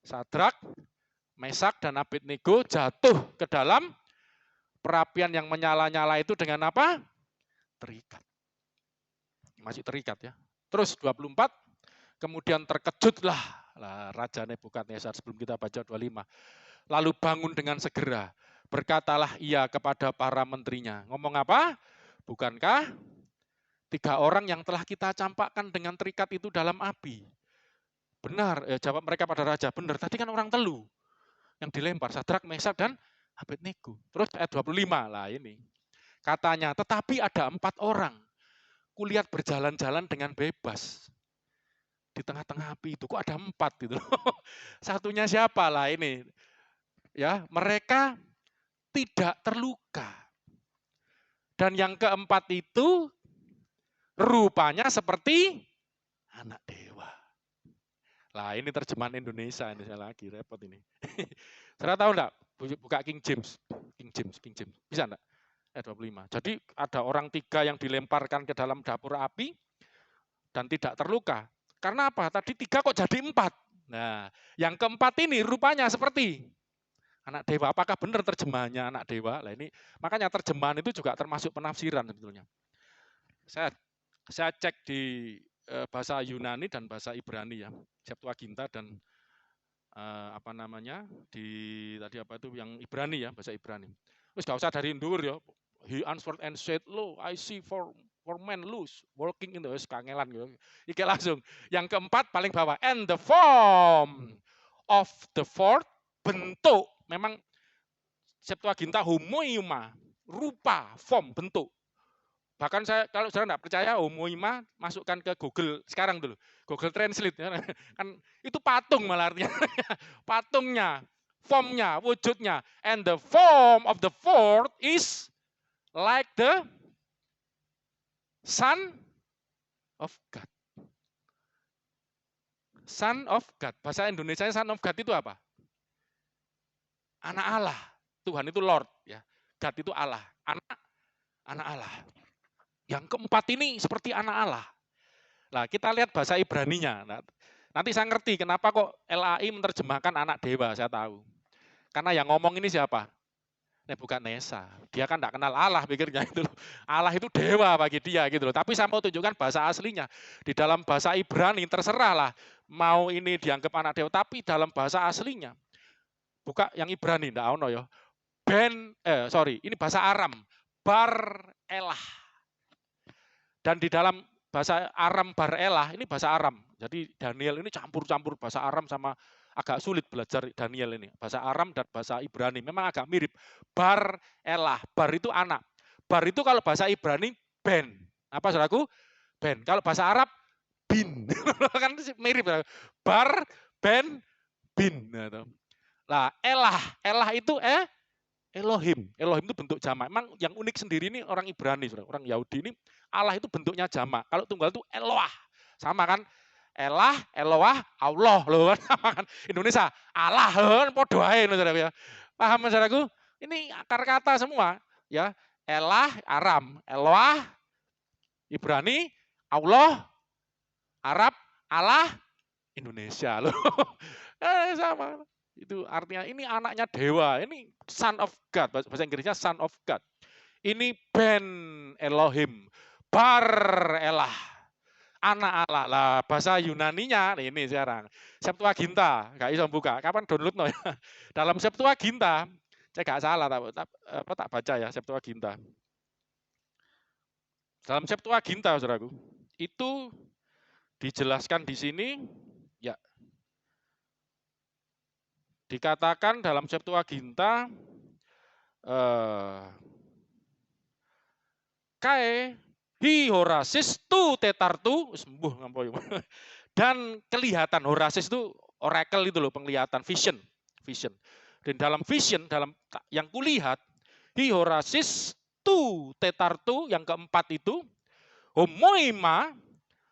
Sadrak, Mesak, dan Abednego jatuh ke dalam perapian yang menyala-nyala itu dengan apa? Terikat. Masih terikat ya. Terus 24, kemudian terkejutlah Raja Nebukadnezar, sebelum kita baca 25. Lalu bangun dengan segera, berkatalah ia kepada para menterinya. Ngomong apa? Bukankah 3 orang yang telah kita campakkan dengan terikat itu dalam api? Benar, jawab mereka pada raja, benar. Tadi kan orang telu yang dilempar, Sadrak, Mesak, dan Abednego. Terus ayat 25 lah ini. Katanya, tetapi ada 4 orang. Kulihat berjalan-jalan dengan bebas. Di tengah-tengah api itu, kok ada 4 gitu. Satunya siapa lah ini? Ya, mereka tidak terluka. Dan yang keempat itu rupanya seperti anak dewa. Lah ini terjemahan Indonesia ini saya lagi repot ini. Saudara tahu enggak? Buka King James. Bisa enggak? Ayat 25. Jadi ada orang 3 yang dilemparkan ke dalam dapur api dan tidak terluka. Karena apa? Tadi 3 kok jadi 4. Nah, yang keempat ini rupanya seperti anak dewa. Apakah benar terjemahannya anak dewa? Lah ini makanya terjemahan itu juga termasuk penafsiran sebetulnya. Saya cek di bahasa Yunani dan bahasa Ibrani ya, Septuaginta dan apa namanya di tadi apa itu yang Ibrani ya, bahasa Ibrani. Terus gak usah dari ndur ya. He answered and said, "Lo, I see for men loose walking in the kangelan gitu. Iki langsung. Yang keempat paling bawah, and the form of the fourth, bentuk. Memang Septuaginta homoiuma, rupa, form, bentuk. Bahkan saya kalau saudara tidak percaya homoima, masukkan ke Google sekarang dulu. Google Translate ya. Kan itu patung malah artinya. Patungnya, formnya, wujudnya. And the form of the fourth is like the Son of God. Son of God. Bahasa Indonesianya Son of God itu apa? Anak Allah. Tuhan itu Lord ya. God itu Allah. Anak Allah. Yang keempat ini seperti anak Allah. Nah, kita lihat bahasa Ibraninya. Nah, nanti saya ngerti kenapa kok LAI menerjemahkan anak dewa, saya tahu. Karena yang ngomong ini siapa? Nebukadnezar. Dia kan tidak kenal Allah pikirnya itu. Allah itu dewa bagi dia gitu loh. Tapi saya mau tunjukkan bahasa aslinya. Di dalam bahasa Ibrani terserah lah mau ini dianggap anak dewa, tapi dalam bahasa aslinya. Buka yang Ibrani ndak ono ya. Ini bahasa Aram. Bar Elah. Dan di dalam bahasa Aram Bar Elah, ini bahasa Aram. Jadi Daniel ini campur-campur bahasa Aram sama agak sulit belajar Daniel ini. Bahasa Aram dan bahasa Ibrani memang agak mirip. Bar elah, bar itu anak. Bar itu kalau bahasa Ibrani ben. Apa saudaraku? Ben. Kalau bahasa Arab bin. Kan mirip. Bar, ben, bin. Nah, elah itu Elohim. Elohim itu bentuk jamak. Memang yang unik sendiri ini orang Ibrani, orang Yahudi ini Allah itu bentuknya jamak. Kalau tunggal itu Eloah. Sama kan? Elah, Eloah, Allah loh kan. Sama kan? Indonesia Allah kan podo ae saudaraku ya. Paham saudaraku? Ini akar kata semua ya. Elah Aram, Eloah Ibrani, Allah Arab, Allah Indonesia loh. Sama. Itu artinya ini anaknya dewa, ini son of God, bahasa Inggrisnya son of God. Ini Ben Elohim, Bar Elah, anak Allah. Lah bahasa Yunaninya ini sekarang. Septuaginta, nggak bisa buka. Kapan download no ya? Dalam Septuaginta, saya nggak salah tak baca ya Septuaginta. Dalam Septuaginta, saudaraku, itu dijelaskan di sini ya. Dikatakan dalam Septuaginta kae hi horasis tu tetartu sembuh ngampoi. Dan kelihatan horasis itu oracle itu loh, penglihatan, vision. Dan dalam vision, dalam yang kulihat hi horasis tu tetartu yang keempat itu homoima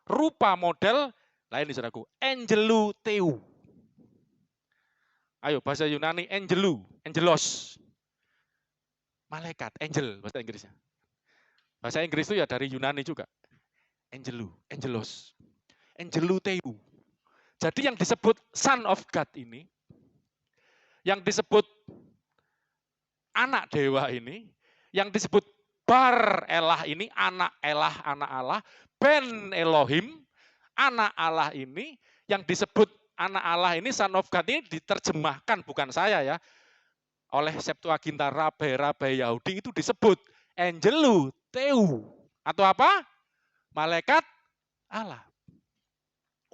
rupa model lain nih saudaraku, angelu teu. Ayo bahasa Yunani angelos. Malaikat, angel bahasa Inggrisnya. Bahasa Inggris itu ya dari Yunani juga. Angelos. Angelu teu. Jadi yang disebut son of God ini, yang disebut anak dewa ini, yang disebut bar elah ini, anak Allah, ben Elohim, anak Allah ini, yang disebut anak Allah ini, son of God ini diterjemahkan, bukan saya ya, oleh Septuaginta rabai Yahudi itu disebut angelu teu. Atau apa? Malaikat Allah.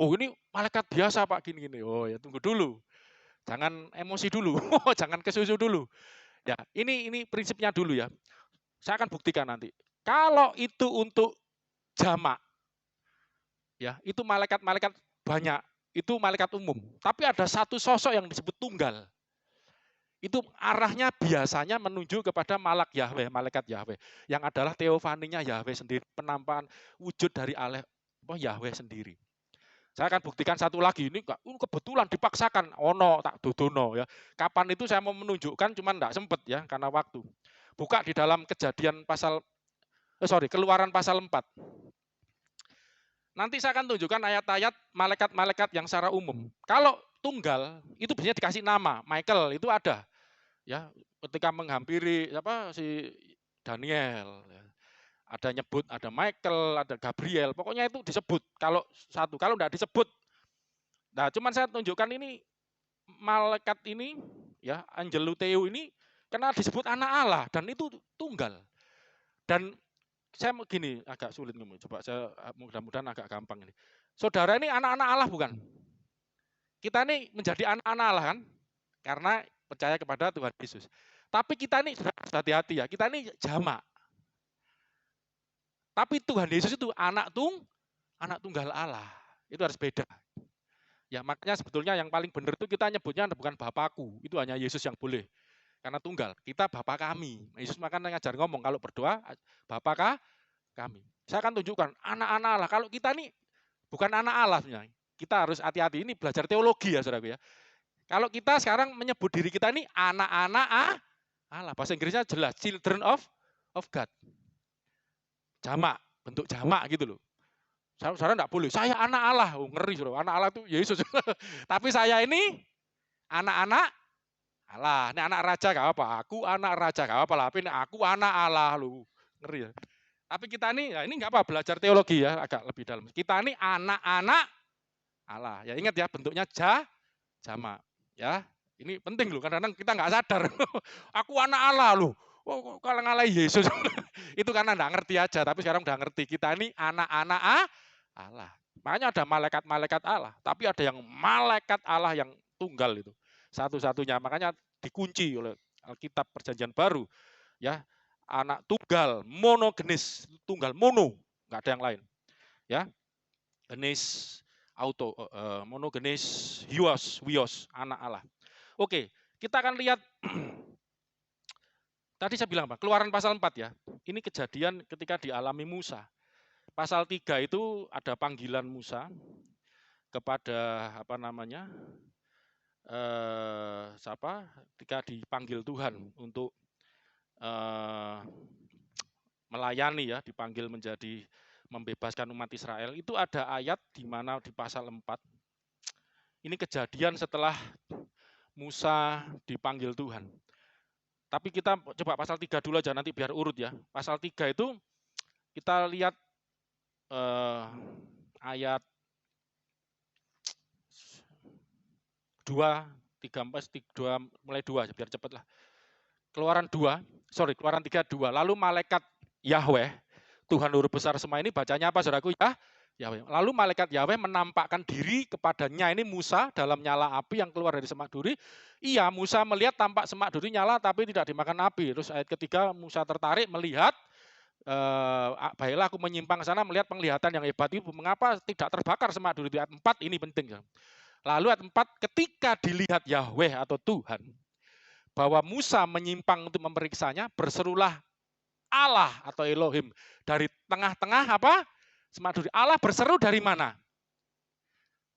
Oh ini malaikat biasa Pak, gini-gini. Oh ya tunggu dulu. Jangan emosi dulu, jangan kesusu dulu. Ya, ini prinsipnya dulu ya. Saya akan buktikan nanti. Kalau itu untuk jamak, ya itu malaikat-malaikat banyak. Itu malaikat umum. Tapi ada satu sosok yang disebut tunggal. Itu arahnya biasanya menuju kepada malaikat Yahweh. Yang adalah teofaninya Yahweh sendiri. Penampakan wujud dari Allah Yahweh sendiri. Saya akan buktikan satu lagi. Ini kebetulan dipaksakan. Ono tak dodono ya. Kapan itu saya mau menunjukkan, cuman enggak sempat ya, karena waktu. Buka di dalam Kejadian Keluaran pasal 4. Nanti saya akan tunjukkan ayat-ayat malaikat-malaikat yang secara umum. Kalau tunggal itu biasanya dikasih nama. Michael itu ada, ya. Ketika menghampiri si Daniel, ya. Ada nyebut, ada Michael, ada Gabriel. Pokoknya itu disebut. Kalau satu, kalau tidak disebut. Nah, cuman saya tunjukkan ini malaikat ini, ya, angelu teu ini, karena disebut anak Allah dan itu tunggal. Dan saya begini, agak sulit ngomong. Coba saya mudah-mudahan agak gampang ini. Saudara ini anak-anak Allah bukan? Kita ini menjadi anak-anak Allah kan? Karena percaya kepada Tuhan Yesus. Tapi kita ini hati-hati ya, kita ini jamak. Tapi Tuhan Yesus itu anak tunggal Allah. Itu harus beda. Ya makanya sebetulnya yang paling benar itu kita nyebutnya bukan Bapakku. Itu hanya Yesus yang boleh. Karena tunggal, kita Bapa kami. Yesus makanya ngajar ngomong, kalau berdoa, Bapa kami. Saya akan tunjukkan, anak-anak Allah. Kalau kita ini bukan anak Allah sebenarnya. Kita harus hati-hati, ini belajar teologi ya saudaraku ya. Kalau kita sekarang menyebut diri kita ini anak-anak Allah. Bahasa Inggrisnya jelas, children of God. Jamak, bentuk jamak gitu loh. Saudara enggak boleh, saya anak Allah. Oh, ngeri saudara, anak Allah itu Yesus. Tapi saya ini anak-anak Allah, ini anak raja gak apa, aku anak raja gak apa lah, tapi aku anak Allah lu, ngeri ya. Tapi kita ini, ya ini nggak apa, belajar teologi ya, agak lebih dalam. Kita ini anak-anak Allah, ya ingat ya bentuknya jamak, ya ini penting loh, kadang-kadang kita nggak sadar, aku anak Allah lu, oh, kalau ngalahi Yesus, itu karena nggak ngerti aja, tapi sekarang udah ngerti, kita ini anak-anak Allah. Makanya ada malaikat-malaikat Allah, tapi ada yang malaikat Allah yang tunggal itu. Satu-satunya, makanya dikunci oleh Alkitab Perjanjian Baru. Ya, anak tunggal, monogenis, tunggal, mono, nggak ada yang lain. Ya, genis auto, monogenis huios, anak Allah. Oke, kita akan lihat tadi saya bilang apa? Keluaran pasal 4 ya. Ini kejadian ketika dialami Musa. Pasal 3 itu ada panggilan Musa kepada apa namanya? Siapa? Ketika dipanggil Tuhan untuk melayani ya, dipanggil menjadi membebaskan umat Israel. Itu ada ayat di mana di pasal 4. Ini kejadian setelah Musa dipanggil Tuhan. Tapi kita coba pasal 3 dulu aja nanti biar urut ya. Pasal 3 itu kita lihat ayat 2, 3, 4, 2, mulai 2 biar cepat lah. Keluaran 3, 2. Lalu malaikat Yahweh, Tuhan huruf besar semua ini bacanya apa saudaraku ya? Yahweh. Lalu malaikat Yahweh menampakkan diri kepadanya, ini Musa dalam nyala api yang keluar dari semak duri. Iya, Musa melihat tampak semak duri nyala tapi tidak dimakan api. Terus ayat ketiga Musa tertarik melihat, baiklah aku menyimpang ke sana melihat penglihatan yang hebat itu, mengapa tidak terbakar semak duri. Ayat 4 ini penting. Lalu ayat 4, ketika dilihat Yahweh atau Tuhan bahwa Musa menyimpang untuk memeriksanya, berserulah Allah atau Elohim dari tengah-tengah apa? Semak duri. Allah berseru dari mana?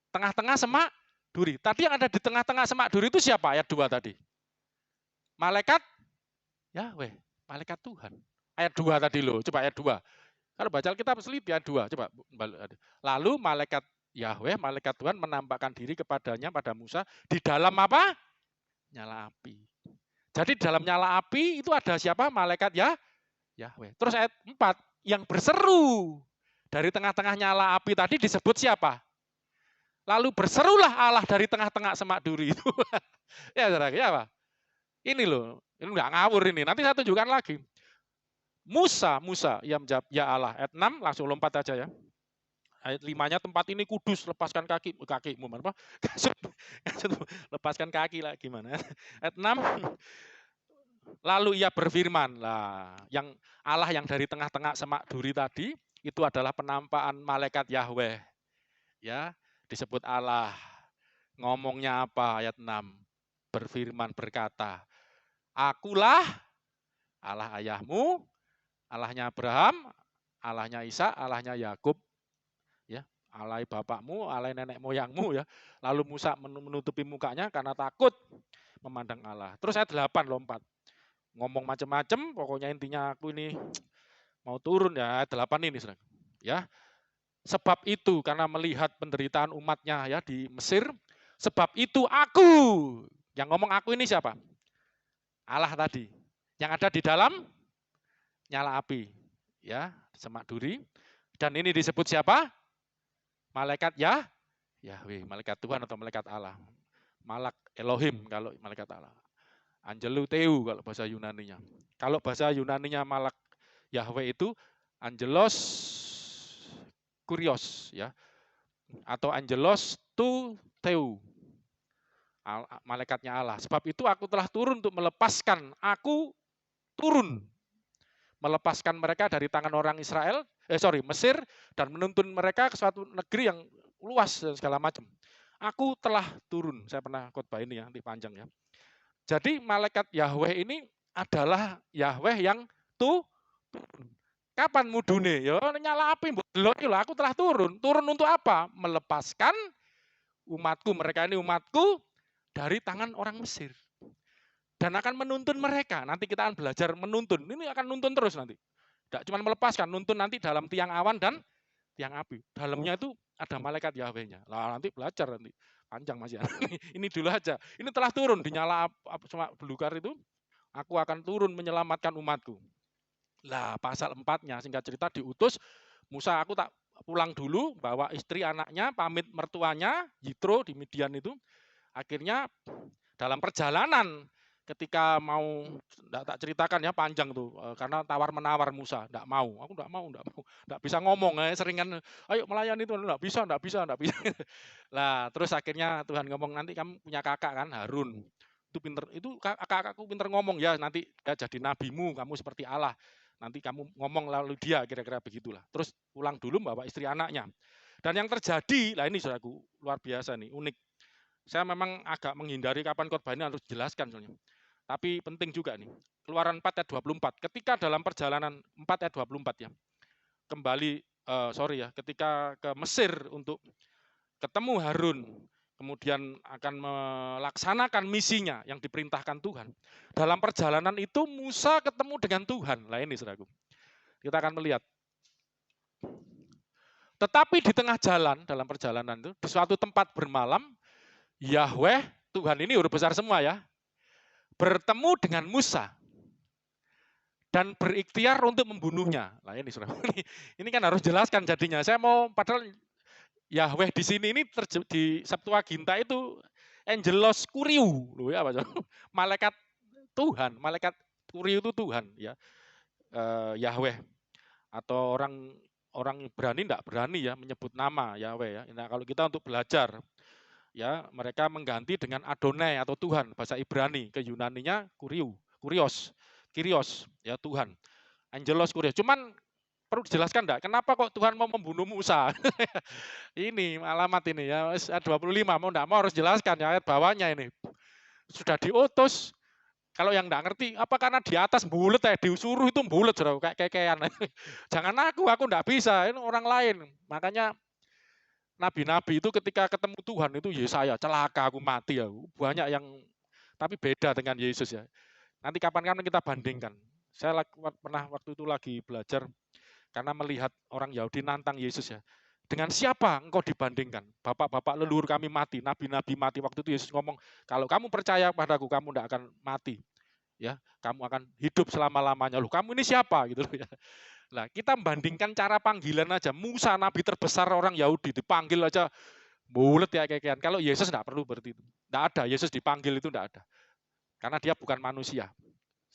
Tengah-tengah semak duri. Tadi yang ada di tengah-tengah semak duri itu siapa? Ayat 2 tadi. Malaikat Yahweh, malaikat Tuhan. Ayat 2 tadi loh, coba ayat 2. Kalau baca Alkitab seliti ayat 2, coba. Lalu malaikat Yahweh, malaikat Tuhan menampakkan diri kepadanya pada Musa di dalam apa? Nyala api. Jadi dalam nyala api itu ada siapa? Malaikat Yahweh. Terus ayat 4, yang berseru dari tengah-tengah nyala api tadi disebut siapa? Lalu berserulah Allah dari tengah-tengah semak duri itu. Ya saudara, ya apa? Ini loh, ini nggak ngawur ini. Nanti saya tunjukkan lagi. Musa, yang menjawab, ya Allah. Ayat 6, langsung lompat aja ya. Ayat 5-nya, tempat ini kudus, lepaskan kakimu. Apa? Lepaskan kaki lah gimana. Ayat 6, lalu ia berfirman, lah, yang Allah yang dari tengah-tengah semak duri tadi, itu adalah penampakan malaikat Yahweh. Ya, disebut Allah. Ngomongnya apa? Ayat 6. Berfirman berkata, akulah Allah ayahmu, Allahnya Abraham, Allahnya Ishak, Allahnya Yakub. Ya, Allah bapakmu, Allah nenek moyangmu ya. Lalu Musa menutupi mukanya karena takut memandang Allah. Terus ayat 8 lompat. Ngomong macam-macam, pokoknya intinya aku ini mau turun ya, ayat 8 ini saudara. Ya. Sebab itu karena melihat penderitaan umatnya ya di Mesir, sebab itu aku, yang ngomong aku ini siapa? Allah tadi. Yang ada di dalam nyala api. Ya, semak duri. Dan ini disebut siapa? Malaikat Yahweh, malaikat Tuhan atau malaikat Allah. Malak Elohim kalau malaikat Allah. Angelou Theou kalau bahasa Yunaninya. Kalau bahasa Yunaninya malak Yahweh itu Angelos Kurios ya. Atau Angelos tu Theou. Malaikatnya Allah. Sebab itu aku telah turun untuk melepaskan. Aku turun melepaskan mereka dari tangan orang Mesir dan menuntun mereka ke suatu negeri yang luas dan segala macam. Aku telah turun. Saya pernah khotbah ini ya, nanti panjang ya. Jadi malaikat Yahweh ini adalah Yahweh yang turun. Kapan mudune? Ya nyala api mbok lah, aku telah turun. Turun untuk apa? Melepaskan umatku, mereka ini umatku dari tangan orang Mesir. Dan akan menuntun mereka. Nanti kita akan belajar menuntun. Ini akan nuntun terus nanti. Tidak cuma melepaskan, nuntun nanti dalam tiang awan dan tiang api. Dalamnya itu ada malaikat Yahweh-nya. Lah nanti belajar nanti. Panjang Mas ya. Ini dulu aja. Ini telah turun di nyala semak belukar itu. Aku akan turun menyelamatkan umatku. Lah pasal 4-nya singkat cerita diutus Musa, aku tak pulang dulu, bawa istri anaknya, pamit mertuanya, Yitro di Midian itu. Akhirnya dalam perjalanan ketika mau, enggak tak ceritakan ya panjang tuh, karena tawar-menawar Musa, enggak mau, aku enggak mau, enggak bisa ngomong, seringan, "Ayo melayani Tuhan," enggak bisa, enggak bisa, enggak bisa. Lah terus akhirnya Tuhan ngomong, "Nanti kamu punya kakak kan, Harun, itu pinter, itu kakakku pinter ngomong ya, nanti dia jadi nabimu, kamu seperti Allah. Nanti kamu ngomong lalu dia," kira-kira begitulah. Terus pulang dulu bawa istri anaknya. Dan yang terjadi, lah ini saudaraku, luar biasa nih, unik. Saya memang agak menghindari kapan khotbah ini harus dijelaskan soalnya. Tapi penting juga nih. Keluaran 4 ayat 24. Ketika dalam perjalanan 4 ayat 24 ya. Kembali ketika ke Mesir untuk ketemu Harun, kemudian akan melaksanakan misinya yang diperintahkan Tuhan. Dalam perjalanan itu Musa ketemu dengan Tuhan. Lah ini saudaraku. Kita akan melihat. Tetapi di tengah jalan, dalam perjalanan itu, di suatu tempat bermalam, Yahweh, Tuhan ini huruf besar semua ya, bertemu dengan Musa dan berikhtiar untuk membunuhnya. Nah ini saudara, ini kan harus jelaskan jadinya. Saya mau, padahal Yahweh di sini ini di Septuaginta itu Angelos Kuriu, loh ya apa? Malaikat Tuhan, malaikat Kuriu itu Tuhan ya, Yahweh. Atau orang Ibrani enggak berani ya menyebut nama Yahweh ya. Nah kalau kita untuk belajar ya, mereka mengganti dengan Adonai atau Tuhan, bahasa Ibrani, ke Yunaninya Kurios, ya Tuhan. Angelos Kurios. Cuman perlu dijelaskan enggak, kenapa kok Tuhan mau membunuh Musa? Ini alamat ini ya, 25 mau enggak mau harus jelaskan ya, ayat bawahnya ini. Sudah diutus, kalau yang enggak ngerti, apa karena di atas bulet ya, disuruh itu bulet, kayak kekean. Jangan aku enggak bisa, ini orang lain. Makanya nabi-nabi itu ketika ketemu Tuhan itu Yesaya, celaka aku mati ya. Banyak yang, tapi beda dengan Yesus ya. Nanti kapan-kapan kita bandingkan. Saya pernah waktu itu lagi belajar karena melihat orang Yahudi nantang Yesus ya. Dengan siapa engkau dibandingkan? Bapak-bapak leluhur kami mati, nabi-nabi mati. Waktu itu Yesus ngomong, kalau kamu percaya padaku, kamu tidak akan mati. Ya, kamu akan hidup selama-lamanya. Loh, kamu ini siapa gitu ya. Nah, kita bandingkan cara panggilan aja. Musa, nabi terbesar orang Yahudi, dipanggil aja bulet ya kayak. Kalau Yesus enggak perlu berarti itu. Enggak ada, Yesus dipanggil itu enggak ada. Karena dia bukan manusia.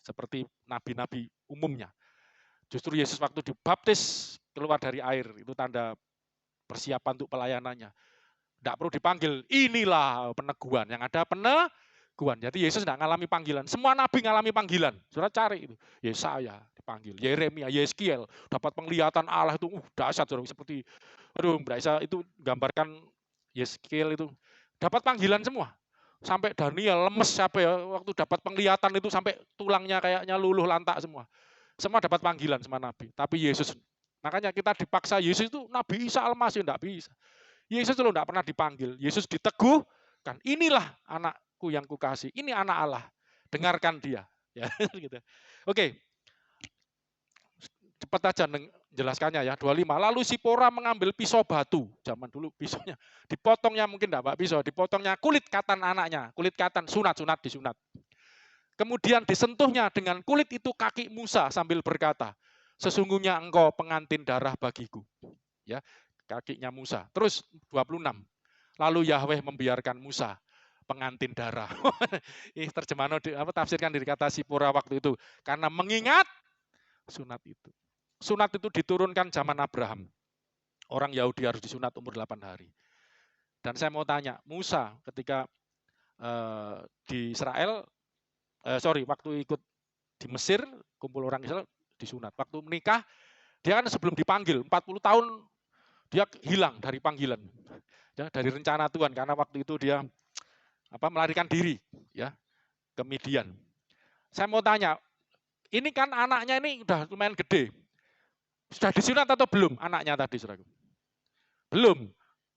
Seperti nabi-nabi umumnya. Justru Yesus waktu dibaptis keluar dari air, itu tanda persiapan untuk pelayanannya. Enggak perlu dipanggil, inilah peneguhan. Yang ada peneguhan. Jadi Yesus enggak ngalami panggilan. Semua nabi ngalami panggilan. Saudara cari itu. Yesaya dipanggil, Yeremia, Yeskiel dapat penglihatan Allah itu dahsyat, seperti berasa itu gambarkan Yeskiel itu dapat panggilan semua. Sampai Daniel lemes siapa ya waktu dapat penglihatan itu sampai tulangnya kayaknya luluh lantak semua. Semua dapat panggilan sama nabi. Tapi Yesus, makanya kita dipaksa Yesus itu Nabi Isa Al-Masih enggak bisa. Yesus itu enggak pernah dipanggil. Yesus diteguhkan, inilah anakku yang kukasih. Ini anak Allah. Dengarkan dia. Ya, gitu. Oke. Cepat aja jelaskannya ya, 25. Lalu Sipora mengambil pisau batu, zaman dulu pisaunya, dipotongnya mungkin enggak Pak pisau, dipotongnya kulit katan anaknya, kulit katan, disunat. Kemudian disentuhnya dengan kulit itu kaki Musa sambil berkata, sesungguhnya engkau pengantin darah bagiku. Ya, kakinya Musa. Terus 26. Lalu Yahweh membiarkan Musa pengantin darah. Ini terjemahan tafsirkan dari kata Sipora waktu itu, karena mengingat sunat itu. Sunat itu diturunkan zaman Abraham. Orang Yahudi harus disunat umur 8 hari. Dan saya mau tanya, Musa ketika di Israel, waktu ikut di Mesir, kumpul orang Israel, disunat. Waktu menikah, dia kan sebelum dipanggil, 40 tahun dia hilang dari panggilan. Ya, dari rencana Tuhan, karena waktu itu dia melarikan diri ya ke Midian. Saya mau tanya, ini kan anaknya ini udah lumayan gede. Sudah disunat atau belum anaknya tadi, saudaraku? Belum.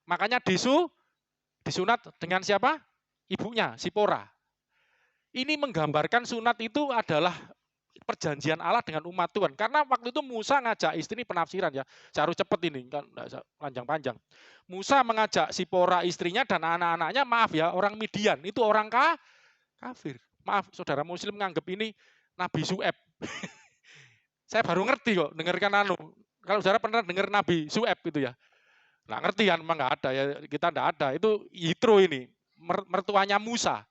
Makanya disunat dengan siapa? Ibunya, Sipora. Ini menggambarkan sunat itu adalah perjanjian Allah dengan umat Tuhan. Karena waktu itu Musa ngajak istri, penafsiran ya. Saya harus cepat ini, kan panjang-panjang. Musa mengajak Sipora istrinya dan anak-anaknya, maaf ya, orang Midian. Itu orang kafir. Maaf, saudara muslim menganggap ini Nabi Su'eb. Saya baru ngerti kok, dengarkan kalau saudara pernah dengar Nabi Su'eb itu ya. Nggak ngerti kan, memang nggak ada ya, kita nggak ada. Itu Yitro ini, mertuanya Musa.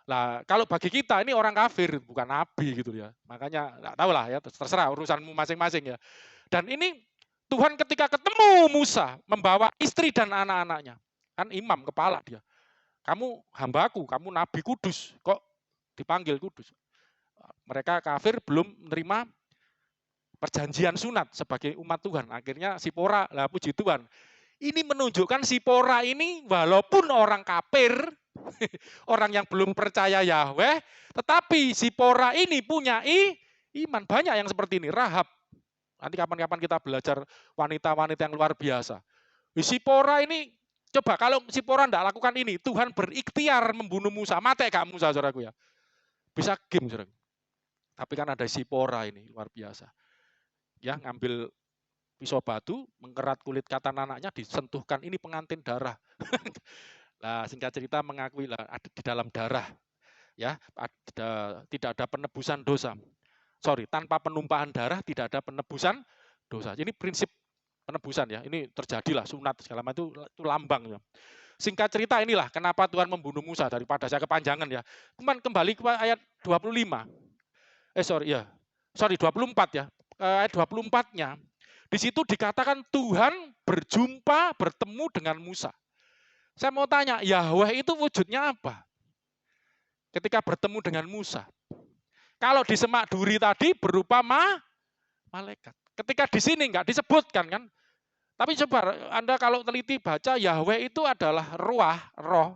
Lah kalau bagi kita ini orang kafir, bukan nabi gitu ya. Makanya nggak tahu lah ya, terserah urusanmu masing-masing ya. Dan ini Tuhan ketika ketemu Musa membawa istri dan anak-anaknya. Kan imam kepala dia. Kamu hambaku, kamu nabi kudus, kok dipanggil kudus. Mereka kafir belum menerima perjanjian sunat sebagai umat Tuhan. Akhirnya Sipora, lah puji Tuhan. Ini menunjukkan Sipora ini walaupun orang kafir, orang yang belum percaya Yahweh, tetapi Sipora ini punya iman. Banyak yang seperti ini. Rahab. Nanti kapan-kapan kita belajar wanita-wanita yang luar biasa. Sipora ini, coba kalau Sipora tidak lakukan ini, Tuhan berikhtiar membunuh Musa. Mati gak Musa, saudaraku ya. Bisa game, saudaraku. Tapi kan ada Sipora ini, luar biasa. Ya, ngambil pisau batu, mengkerat kulit katan anaknya, disentuhkan, ini pengantin darah. Nah, singkat cerita mengakui lah ada di dalam darah. Ya, tidak ada penebusan dosa. Sorry, tanpa penumpahan darah tidak ada penebusan dosa. Ini prinsip penebusan ya. Ini terjadilah sunat segala macam itu lambang ya. Singkat cerita inilah kenapa Tuhan membunuh Musa, daripada saya kepanjangan ya. Kemudian kembali ke ayat 25. Sorry 24 ya. Ayat 24-nya. Di situ dikatakan Tuhan bertemu dengan Musa. Saya mau tanya, Yahweh itu wujudnya apa? Ketika bertemu dengan Musa. Kalau di semak duri tadi berupa malaikat. Ketika di sini enggak disebutkan kan. Tapi coba Anda kalau teliti baca, Yahweh itu adalah roh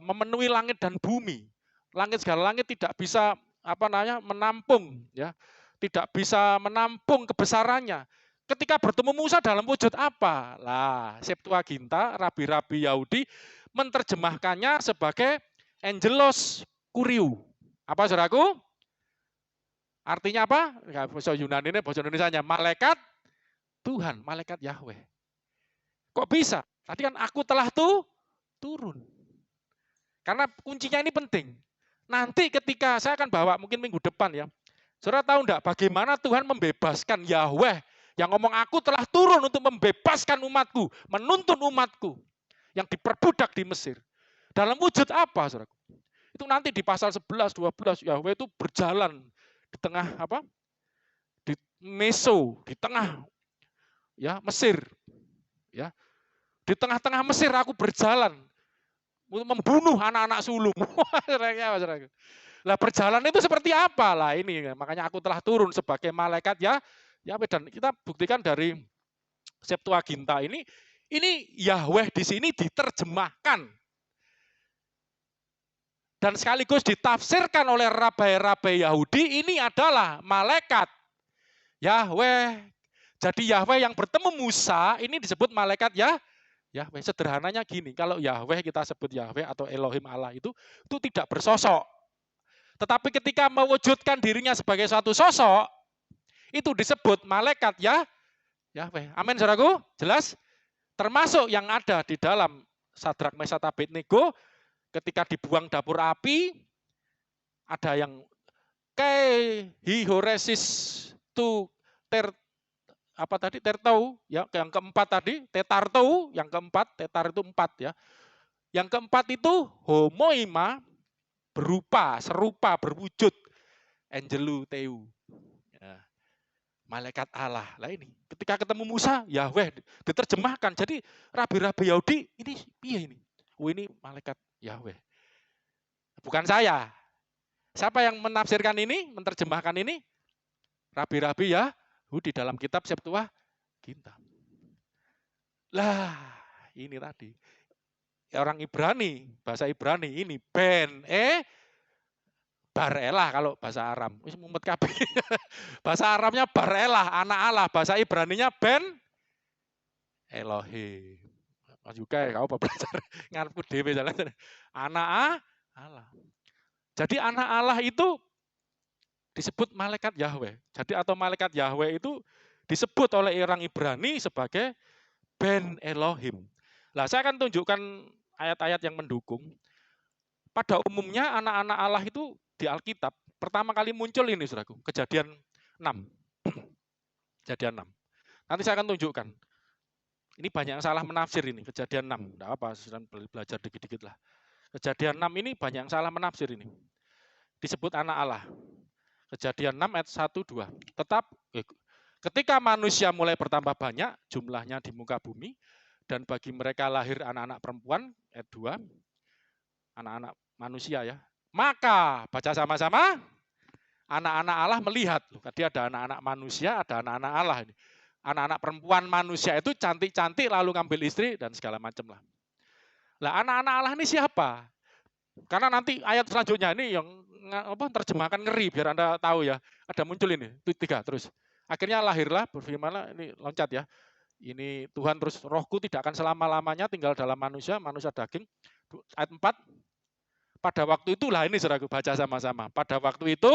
memenuhi langit dan bumi. Langit segala langit tidak bisa menampung ya. Tidak bisa menampung kebesarannya. Ketika bertemu Musa dalam wujud apa? Lah, Septuaginta, rabi-rabi Yahudi menerjemahkannya sebagai angelos kuriou. Apa saudaraku? Artinya apa? Bahasa Yunani ini, bahasa Indonesianya malaikat Tuhan, malaikat Yahweh. Kok bisa? Tadi kan aku telah turun. Karena kuncinya ini penting. Nanti ketika saya akan bawa mungkin minggu depan ya. Saudara tahu enggak bagaimana Tuhan membebaskan Yahweh yang ngomong aku telah turun untuk membebaskan umatku, menuntun umatku yang diperbudak di Mesir. Dalam wujud apa, saudara? Itu nanti di pasal 11, 12 Yahweh itu berjalan di tengah di Meso, di tengah ya Mesir. Ya. Di tengah-tengah Mesir aku berjalan untuk membunuh anak-anak sulung. Lah berjalan itu seperti apa lah ini? Makanya aku telah turun sebagai malaikat ya. Dan kita buktikan dari Septuaginta ini Yahweh di sini diterjemahkan dan sekaligus ditafsirkan oleh rabai-rabai Yahudi, ini adalah malaikat Yahweh. Jadi Yahweh yang bertemu Musa ini disebut malaikat Yahweh. Sederhananya gini, kalau Yahweh kita sebut Yahweh atau Elohim Allah itu tidak bersosok. Tetapi ketika mewujudkan dirinya sebagai suatu sosok, itu disebut malaikat Yahweh. Amin, saudaraku? Jelas? Termasuk yang ada di dalam Sadrak Mesat Abednego, ketika dibuang dapur api, ada yang hihoresis tu tertau ya, yang keempat tadi tetartou, yang keempat tetar itu 4 ya. Yang keempat itu homoima, berupa, serupa, berwujud angelu teu. Ya. Malaikat Allah. Lah ini ketika ketemu Musa, Yahweh diterjemahkan. Jadi rabi-rabi Yahudi ini piye ini? Oh, ini malaikat Yahweh. Bukan saya. Siapa yang menafsirkan ini, menerjemahkan ini? Rabi-rabi Yahudi dalam kitab Septuaginta. Lah, ini tadi. Orang Ibrani, bahasa Ibrani ini Barelah kalau bahasa Aram. Wis mumet kabeh. Bahasa Arabnya Barelah, anak Allah. Bahasa Ibraninya Ben Elohim. Mas juga ya kau belajar ngarepku dhewe jalan. Anak Allah. Jadi anak Allah itu disebut malaikat Yahweh. Jadi atau malaikat Yahweh itu disebut oleh orang Ibrani sebagai Ben Elohim. Nah, saya akan tunjukkan ayat-ayat yang mendukung. Pada umumnya anak-anak Allah itu di Alkitab pertama kali muncul ini, saudaraku, Kejadian 6. Kejadian 6. Nanti saya akan tunjukkan. Ini banyak yang salah menafsir ini, Kejadian 6. Enggak apa, sudah belajar dikit-dikit lah. Kejadian 6 ini banyak yang salah menafsir ini. Disebut anak Allah. Kejadian 6 ayat 1, 2. Ketika manusia mulai bertambah banyak jumlahnya di muka bumi, dan bagi mereka lahir anak-anak perempuan, ayat 2, anak-anak manusia ya. Maka, baca sama-sama, anak-anak Allah melihat. Tadi ada anak-anak manusia, ada anak-anak Allah ini. Anak-anak perempuan manusia itu cantik-cantik lalu ngambil istri dan segala macam lah. Lah anak-anak Allah ini siapa? Karena nanti ayat selanjutnya ini yang terjemahkan ngeri biar Anda tahu ya. Ada muncul ini, 3 terus. Akhirnya lahirlah, berfirmanlah, ini loncat ya. Ini Tuhan terus, rohku tidak akan selama-lamanya tinggal dalam manusia, manusia daging. Ayat 4, pada waktu itulah, ini saudaraku baca sama-sama. Pada waktu itu,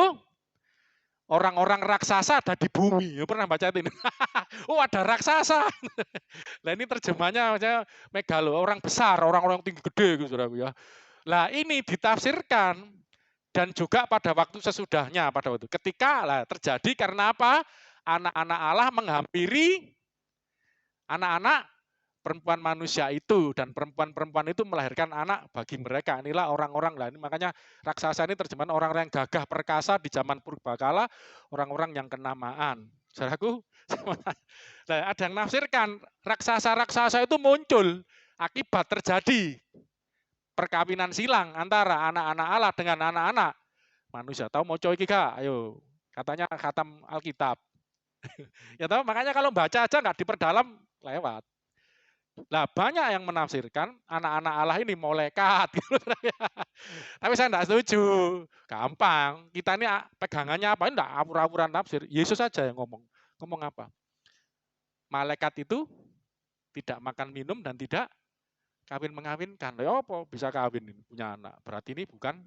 orang-orang raksasa ada di bumi. Pernah baca ini? Oh ada raksasa. Nah ini terjemahnya megalo, orang besar, orang-orang tinggi gede gitu saudaraku ya. Lah ini ditafsirkan dan juga pada waktu sesudahnya, pada waktu ketika lah terjadi karena apa? Anak-anak Allah menghampiri anak-anak perempuan manusia itu, dan perempuan-perempuan itu melahirkan anak bagi mereka. Inilah orang-orang lah. Ini makanya raksasa ini terjemahan orang-orang yang gagah perkasa di zaman purbakala, orang-orang yang kenamaan. Saudaraku, nah, ada yang nafsirkan raksasa-raksasa itu muncul akibat terjadi perkawinan silang antara anak-anak Allah dengan anak-anak manusia. Tahu mau coy gak? Ayo, katanya khatam Alkitab. Ya tahu, makanya kalau baca aja nggak diperdalam lewat. Nah banyak yang menafsirkan anak-anak Allah ini malaikat. Tapi saya tidak setuju. Gampang. Kita ini pegangannya apa? Enggak awur-awuran tafsir. Yesus saja yang ngomong. Ngomong apa? Malaikat itu tidak makan minum dan tidak kawin mengawinkan. Ya apa bisa kawin ini, punya anak. Berarti ini bukan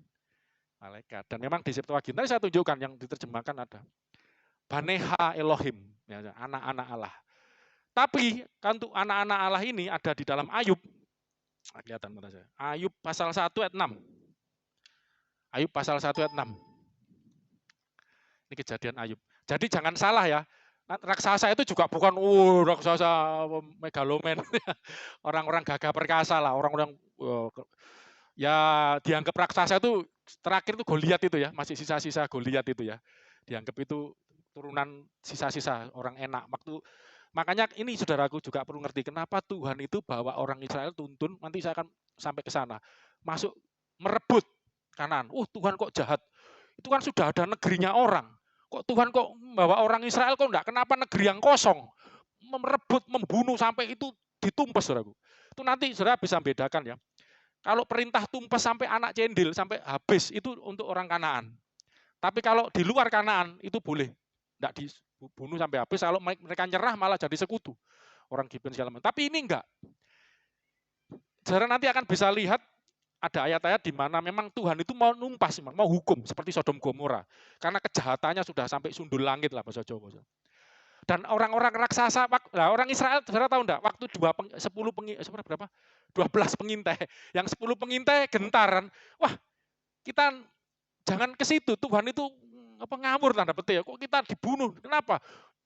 malaikat. Dan memang di Septuaginta saya tunjukkan yang diterjemahkan ada. Baneha Elohim. Ya, anak-anak Allah. Tapi untuk anak-anak Allah ini ada di dalam Ayub. Kelihatan pada saya. Ayub pasal 1 ayat 6. Ayub pasal 1 ayat 6. Ini kejadian Ayub. Jadi jangan salah ya. Raksasa itu juga bukan raksasa megalomen. Orang-orang gagah perkasa lah, orang-orang ya dianggap raksasa itu terakhir itu Goliat itu ya, masih sisa-sisa Goliat itu ya. Dianggap itu turunan sisa-sisa orang enak. Makanya ini saudaraku juga perlu ngerti kenapa Tuhan itu bawa orang Israel tuntun, nanti saya akan sampai ke sana. Masuk merebut Kanaan. Tuhan kok jahat. Itu kan sudah ada negerinya orang. Kok Tuhan kok bawa orang Israel kok enggak? Kenapa negeri yang kosong? Merebut, membunuh sampai itu ditumpes saudaraku. Itu nanti saudara bisa bedakan ya. Kalau perintah tumpes sampai anak cendil, sampai habis, itu untuk orang Kanaan. Tapi kalau di luar Kanaan, itu boleh. Enggak dibunuh sampai habis, kalau mereka nyerah malah jadi sekutu. Orang Gibeon segala macam. Tapi ini enggak. Saudara nanti akan bisa lihat ada ayat-ayat di mana memang Tuhan itu mau numpas, mau hukum seperti Sodom Gomora. Karena kejahatannya sudah sampai sundul langit lah bahasa Jawa. Dan orang-orang raksasa, orang Israel, saudara tahu enggak, waktu 12 pengintai, yang 10 pengintai gentaran, wah kita jangan ke situ, Tuhan itu ngawur tanda petik, kok kita dibunuh, kenapa?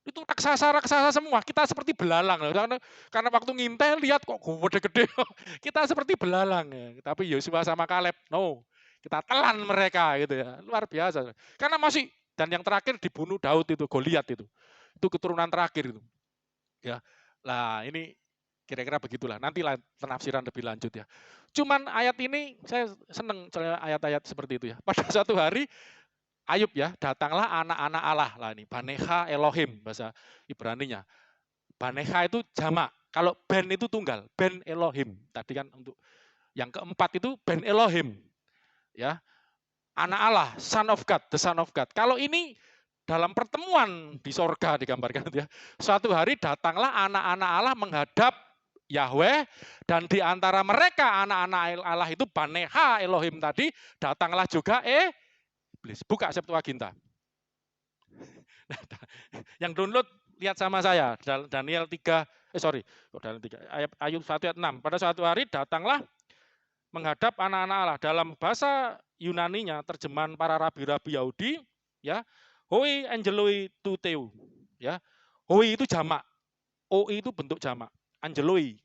Itu raksasa-raksasa semua, kita seperti belalang. Karena waktu ngintai lihat kok gede-gede, kita seperti belalang. Ya. Tapi Yosua sama Kaleb, no, kita telan mereka gitu ya, luar biasa. Karena masih, dan yang terakhir dibunuh Daud itu, Goliat itu keturunan terakhir itu. Ya, lah ini kira-kira begitulah. Nanti penafsiran lebih lanjut ya. Cuman ayat ini saya seneng ayat-ayat seperti itu ya. Pada suatu hari Ayub ya, datanglah anak-anak Allah lah ini. Baneha Elohim bahasa Ibraninya. Baneha itu jamak. Kalau ben itu tunggal, ben Elohim. Tadi kan untuk yang keempat itu ben Elohim. Ya. Anak Allah, son of God, the son of God. Kalau ini dalam pertemuan di sorga digambarkan ya. Suatu hari datanglah anak-anak Allah menghadap Yahweh, dan di antara mereka anak-anak Allah itu Baneha Elohim tadi, datanglah juga iblis. Buka Septuaginta. Yang download lihat sama saya, Daniel 3, Ayub 1 ayat 6. Pada suatu hari datanglah menghadap anak-anak Allah. Dalam bahasa Yunaninya, terjemahan para rabi-rabi Yahudi, ya, Hoi angeloi tuteu, ya. Hoi itu jamak, oi itu bentuk jamak, angeloi,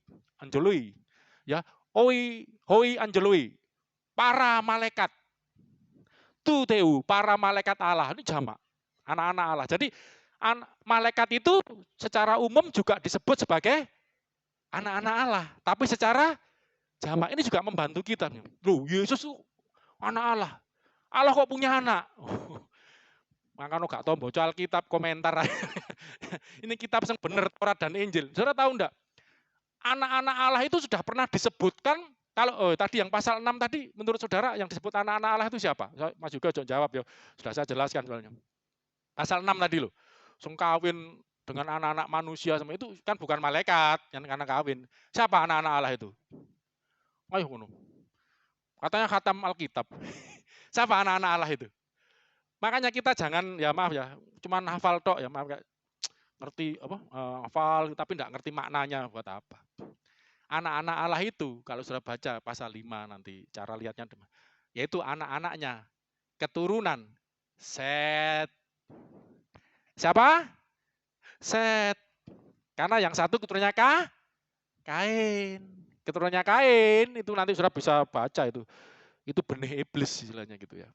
ya. Hoi angeloi, para malaikat. Tuteu, para malaikat Allah. Ini jamak. Anak-anak Allah. Jadi malaikat itu secara umum juga disebut sebagai anak-anak Allah. Tapi secara jamak ini juga membantu kita. Loh, Yesus itu anak Allah. Allah kok punya anak? Makanya gak tahu baca Alkitab komentar. Ini kitab yang benar, Taurat dan Injil. Saudara tahu enggak? Anak-anak Allah itu sudah pernah disebutkan. Kalau tadi yang pasal 6 tadi, menurut saudara yang disebut anak-anak Allah itu siapa? Mas juga jawab ya. Sudah saya jelaskan soalnya. Pasal 6 tadi loh. Sung kawin dengan anak-anak manusia sama itu kan bukan malaikat yang anak kawin. Siapa anak-anak Allah itu? Ayo ngono. Katanya khatam Alkitab. Siapa anak-anak Allah itu? Makanya kita jangan ya maaf ya, cuman hafal tok ya maaf ngerti apa hafal tapi enggak ngerti maknanya buat apa. Anak-anak Allah itu kalau sudah baca pasal 5 nanti cara lihatnya yaitu anak-anaknya keturunan Set. Siapa? Set. Karena yang satu keturunannya Kain. Keturunannya Kain itu nanti sudah bisa baca itu. Itu benih iblis istilahnya gitu ya.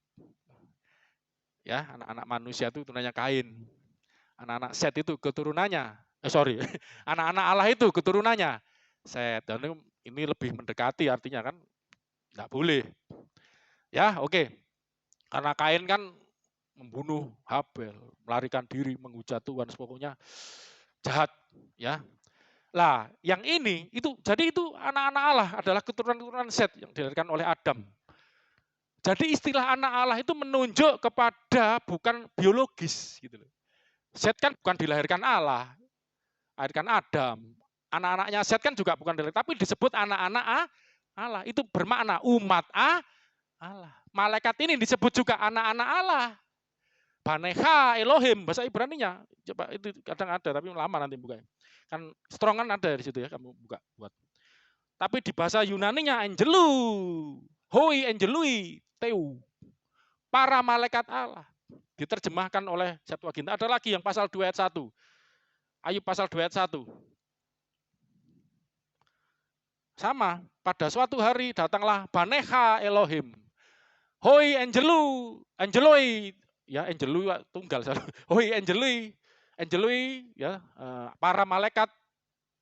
Ya, anak-anak manusia itu keturunannya Kain. Anak-anak Set itu keturunannya. Anak-anak Allah itu keturunannya Set. Dan ini lebih mendekati artinya kan enggak boleh. Ya, oke. Karena Kain kan membunuh Habel, melarikan diri, menghujat Tuhan, pokoknya jahat, ya. Lah, yang ini itu jadi itu anak-anak Allah adalah keturunan-keturunan Set yang dilahirkan oleh Adam. Jadi istilah anak Allah itu menunjuk kepada bukan biologis gitu loh. Set kan bukan dilahirkan Allah, dilahirkan Adam. Anak-anaknya Set kan juga bukan dilahirkan, tapi disebut anak-anak Allah. Itu bermakna umat Allah. Malaikat ini disebut juga anak-anak Allah. Baneha Elohim, bahasa Ibraninya. Coba itu kadang ada, tapi lama nanti bukanya. Kan strong kan ada di situ ya, kamu buka buat. Tapi di bahasa Yunaninya Angelu, Hoi Angelui, Teu. Para malaikat Allah. Diterjemahkan oleh Septuaginta. Ada lagi yang pasal 2 ayat 1. Ayub pasal 2 ayat 1. Sama, pada suatu hari datanglah Baneha Elohim. Hoi Angelui, ya Angelui tunggal. Hoi Angelui ya para malaikat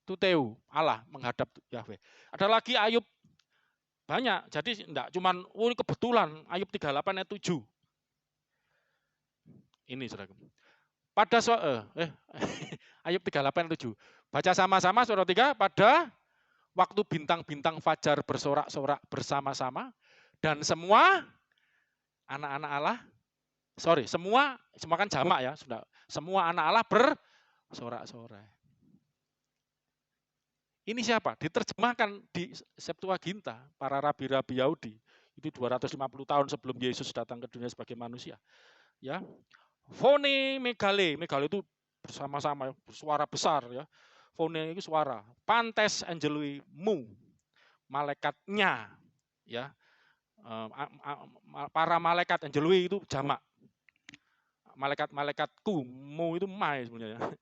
tuteu Allah menghadap Yahweh. Ada lagi Ayub banyak. Jadi enggak cuman ini kebetulan Ayub 38 ayat 7. Ini Saudara. Pada Ayub 38 ayat 7. Baca sama-sama Saudara 3 pada waktu bintang-bintang fajar bersorak-sorak bersama-sama dan semua anak-anak Allah semua kan jamak ya, sudah. Semua anak Allah bersorak-sorai. Ini siapa? Diterjemahkan di Septuaginta, para rabi-rabi Yahudi. Itu 250 tahun sebelum Yesus datang ke dunia sebagai manusia. Ya. Phone megale itu bersama-sama bersuara besar ya. Phone itu suara. Pantes angelui mu, malaikatnya ya. Para malaikat angelui itu jamak. Malaikat-malaikatku, mu itu mai sebenarnya.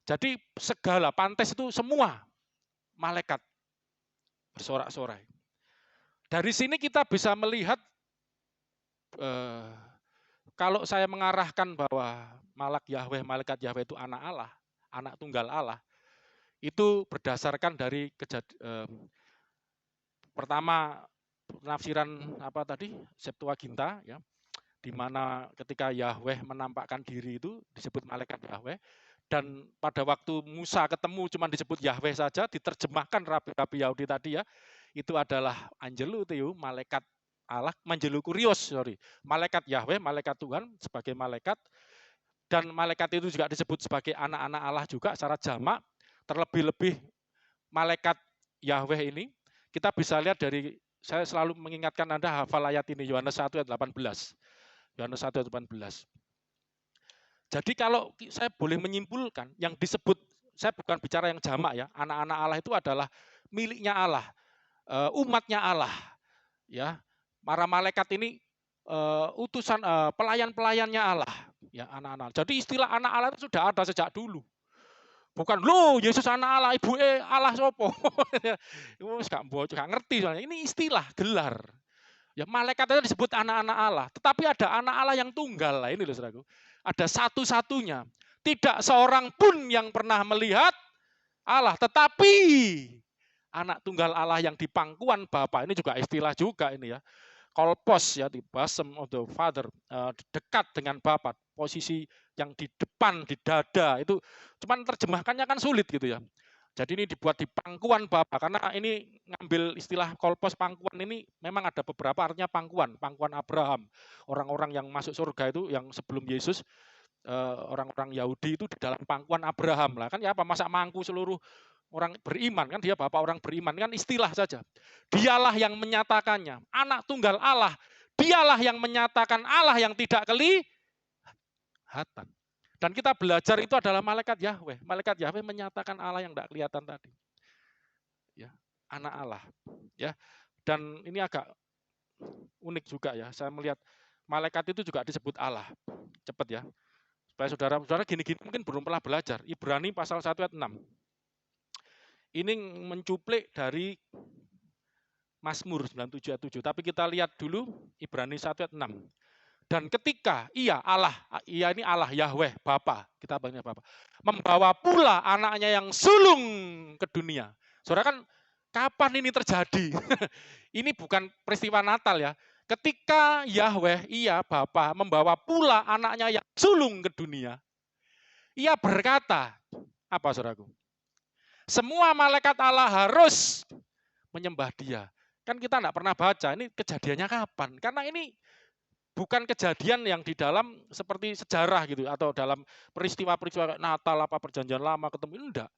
Jadi segala pantes itu semua malaikat bersorak-sorai. Dari sini kita bisa melihat kalau saya mengarahkan bahwa malaikat Yahweh itu anak Allah, anak tunggal Allah, itu berdasarkan dari pertama penafsiran apa tadi Septuaginta ya, di mana ketika Yahweh menampakkan diri itu disebut malaikat Yahweh, dan pada waktu Musa ketemu cuma disebut Yahweh saja, diterjemahkan rabi-rabi Yahudi tadi ya, itu adalah Angelu Teu, malaikat Allah, Angelu Kurios, malaikat Yahweh, malaikat Tuhan sebagai malaikat, dan malaikat itu juga disebut sebagai anak-anak Allah juga secara jamak. Terlebih-lebih malaikat Yahweh ini kita bisa lihat dari, saya selalu mengingatkan Anda hafal ayat ini, Yohanes 1 ayat 18. Yohanes 1 ayat 18. Jadi kalau saya boleh menyimpulkan, yang disebut, saya bukan bicara yang jamak ya, anak-anak Allah itu adalah miliknya Allah, umatnya Allah, ya. Para malaikat ini utusan pelayan-pelayannya Allah, ya anak-anak. Jadi istilah anak Allah itu sudah ada sejak dulu. Bukan lo Yesus anak Allah, ibu Allah sopo. Itu gak ngerti soalnya. Ini istilah gelar. Ya, malaikat itu disebut anak-anak Allah, tetapi ada anak Allah yang tunggal lah ini loh saudaraku. Ada satu-satunya. Tidak seorang pun yang pernah melihat Allah, tetapi anak tunggal Allah yang di pangkuan Bapa, ini juga istilah juga ini ya. Kolpos ya, di bosom of the Father, dekat dengan Bapa, posisi yang di depan, di dada, itu cuman terjemahkannya kan sulit gitu ya. Jadi ini dibuat di pangkuan Bapa, karena ini ngambil istilah kolpos pangkuan ini memang ada beberapa artinya pangkuan Abraham. Orang-orang yang masuk surga itu yang sebelum Yesus, orang-orang Yahudi itu di dalam pangkuan Abraham lah. Kan ya apa, masa mangku seluruh orang beriman, kan dia Bapak orang beriman, kan istilah saja. Dialah yang menyatakannya, anak tunggal Allah, dialah yang menyatakan Allah yang tidak kelihatan. Dan kita belajar itu adalah malaikat Yahweh. Malaikat Yahweh menyatakan Allah yang tidak kelihatan tadi. Ya, anak Allah. Ya, dan ini agak unik juga ya. Saya melihat malaikat itu juga disebut Allah. Cepat ya. Supaya saudara-saudara gini-gini mungkin belum pernah belajar. Ibrani pasal 1 ayat 6. Ini mencuplik dari Mazmur 97 ayat 7. Tapi kita lihat dulu Ibrani 1 ayat 6. Dan ketika ia ini Allah Yahweh Bapa, kita banyak Bapa, membawa pula anaknya yang sulung ke dunia. Saudara kan kapan ini terjadi? Ini bukan peristiwa Natal ya. Ketika Yahweh, Bapa, membawa pula anaknya yang sulung ke dunia, ia berkata, apa saudaraku? Semua malaikat Allah harus menyembah dia. Kan kita tidak pernah baca, ini kejadiannya kapan? Karena ini bukan kejadian yang di dalam seperti sejarah gitu, atau dalam peristiwa-peristiwa Natal, apa perjanjian lama ketemu, ini enggak.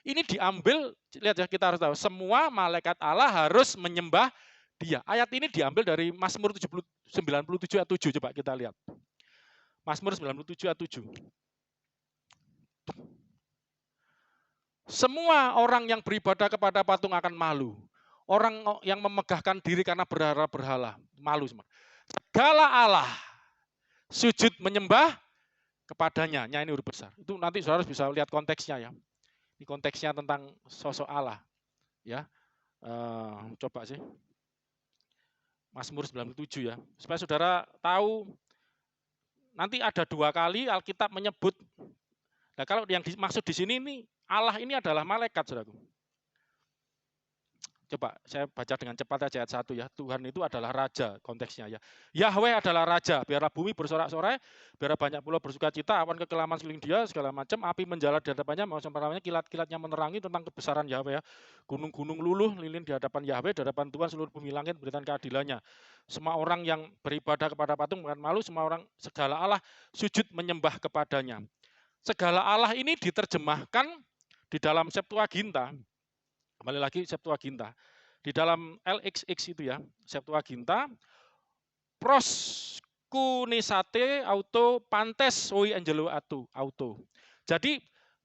Ini diambil, lihat ya, kita harus tahu, semua malaikat Allah harus menyembah dia. Ayat ini diambil dari Mazmur 97 ayat 7, coba kita lihat. Mazmur 97 ayat 7. Semua orang yang beribadah kepada patung akan malu. Orang yang memegahkan diri karena berhala, malu semua. Segala Allah sujud menyembah kepadanya. Ini huruf besar. Itu nanti saudara bisa lihat konteksnya ya. Ini konteksnya tentang sosok Allah. Ya, coba sih. Mazmur 97 ya. Supaya saudara tahu, nanti ada 2 kali Alkitab menyebut. Nah, kalau yang dimaksud di sini ini Allah ini adalah malaikat, saudaraku. Coba saya baca dengan cepat aja ayat 1 ya. Tuhan itu adalah raja, konteksnya ya. Yahweh adalah raja, biarlah bumi bersorak-sorai, biarlah banyak pulau bersuka cita, awan kekelaman sekeliling dia, segala macam, api menjalar di hadapannya, mau sampai kilat-kilatnya menerangi tentang kebesaran Yahweh ya. Gunung-gunung luluh lilin di hadapan Yahweh, di hadapan Tuhan seluruh bumi langit beritan keadilannya. Semua orang yang beribadah kepada patung bukan malu, semua orang segala Allah sujud menyembah kepadanya. Segala Allah ini diterjemahkan di dalam Septuaginta. Kembali lagi Septuaginta. Di dalam LXX itu ya, Septuaginta, proskunisate auto pantes oi angelo auto. Jadi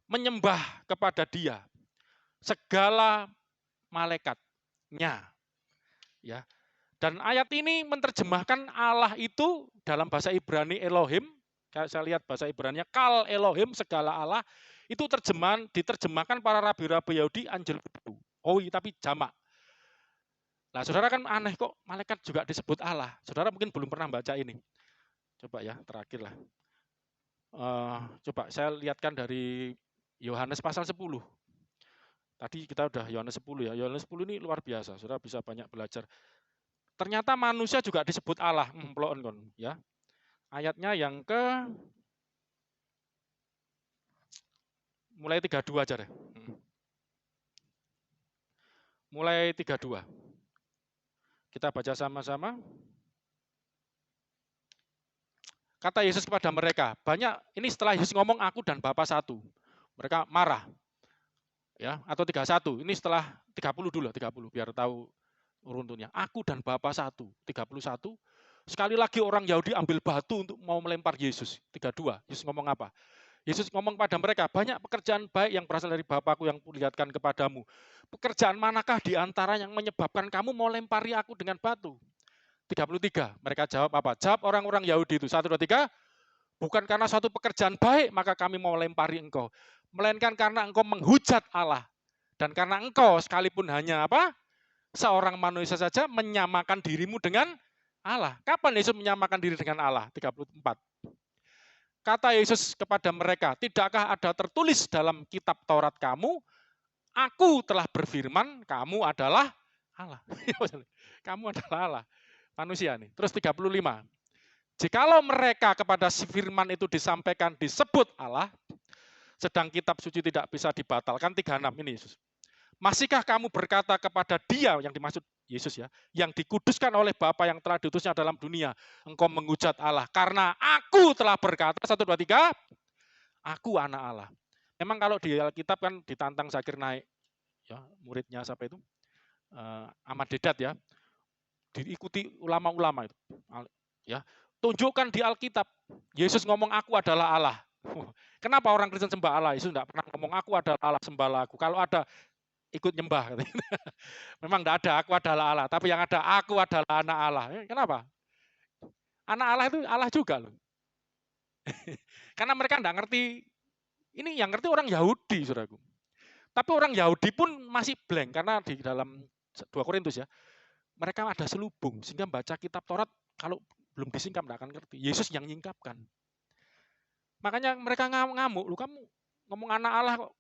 menyembah kepada dia segala malaikatnya. Ya. Dan ayat ini menerjemahkan Allah itu dalam bahasa Ibrani Elohim, saya lihat bahasa Ibraninya Kal Elohim, segala Allah, itu diterjemahkan para rabi-rabi Yahudi angelou. Oh, tapi jamak. Nah, saudara kan aneh kok malaikat juga disebut Allah. Saudara mungkin belum pernah baca ini. Coba ya, terakhir lah. Coba saya lihatkan dari Yohanes pasal 10. Tadi kita udah Yohanes 10 ya. Yohanes 10 ini luar biasa. Saudara bisa banyak belajar. Ternyata manusia juga disebut Allah. Ya. Ayatnya yang mulai 32 aja deh. Mulai 32. Kita baca sama-sama. Kata Yesus kepada mereka, banyak ini setelah Yesus ngomong aku dan Bapa satu. Mereka marah. Ya, atau 31. Ini setelah 30 dulu, 30 biar tahu runtunnya. Aku dan Bapa satu. 31. Sekali lagi orang Yahudi ambil batu untuk mau melempar Yesus. 32. Yesus ngomong apa? Yesus ngomong pada mereka, banyak pekerjaan baik yang berasal dari Bapakku yang kulihatkan kepadamu. Pekerjaan manakah di antara yang menyebabkan kamu mau lempari aku dengan batu? 33. Mereka jawab apa? Jawab orang-orang Yahudi itu. 1, 2, 3. Bukan karena suatu pekerjaan baik maka kami mau lempari engkau. Melainkan karena engkau menghujat Allah. Dan karena engkau sekalipun hanya apa? Seorang manusia saja menyamakan dirimu dengan Allah. Kapan Yesus menyamakan diri dengan Allah? 34. Kata Yesus kepada mereka, tidakkah ada tertulis dalam kitab Taurat kamu, aku telah berfirman, kamu adalah Allah. Kamu adalah Allah. Manusia nih. Terus 35. Jikalau mereka kepada si firman itu disampaikan disebut Allah, sedang kitab suci tidak bisa dibatalkan, 36 ini Yesus. Masihkah kamu berkata kepada dia, yang dimaksud Yesus ya, yang dikuduskan oleh Bapa yang telah diutusnya dalam dunia, engkau menghujat Allah, karena aku telah berkata, 1, 2, 3, aku anak Allah. Memang kalau di Alkitab kan ditantang Zakir naik, ya muridnya siapa itu? Ahmad Dedat ya, diikuti ulama-ulama itu. Ya, tunjukkan di Alkitab, Yesus ngomong aku adalah Allah. Kenapa orang Kristen sembah Allah? Yesus tidak pernah ngomong aku adalah Allah, sembahlah aku. Kalau ada, ikut nyembah. Memang tidak ada, aku adalah Allah. Tapi yang ada, aku adalah anak Allah. Kenapa? Anak Allah itu Allah juga loh. Karena mereka tidak ngerti, ini yang ngerti orang Yahudi, saudaraku. Tapi orang Yahudi pun masih blank, karena di dalam 2 Korintus ya, mereka ada selubung, sehingga baca kitab Taurat, kalau belum disingkap tidak akan ngerti. Yesus yang nyingkapkan. Makanya mereka ngamuk, lu kamu ngomong anak Allah kok.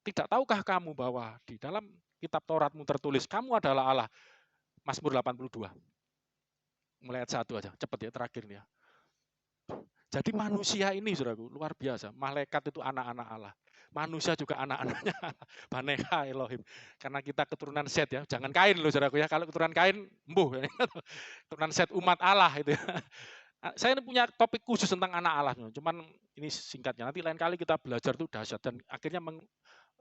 Tidak tahukah kamu bahwa di dalam kitab Tauratmu tertulis, kamu adalah Allah. Mazmur 82. Mulai ayat 1 aja, cepat ya, terakhir nih ya. Jadi manusia ini, saudaraku, luar biasa. Malaikat itu anak-anak Allah. Manusia juga anak-anaknya Allah. Baneha Elohim. Karena kita keturunan Set ya. Jangan Kain loh, saudaraku ya. Kalau keturunan Kain, embuh. Keturunan Set, umat Allah itu ya. Saya ini punya topik khusus tentang anak Allah. Cuman ini singkatnya. Nanti lain kali kita belajar itu dahsyat. Dan akhirnya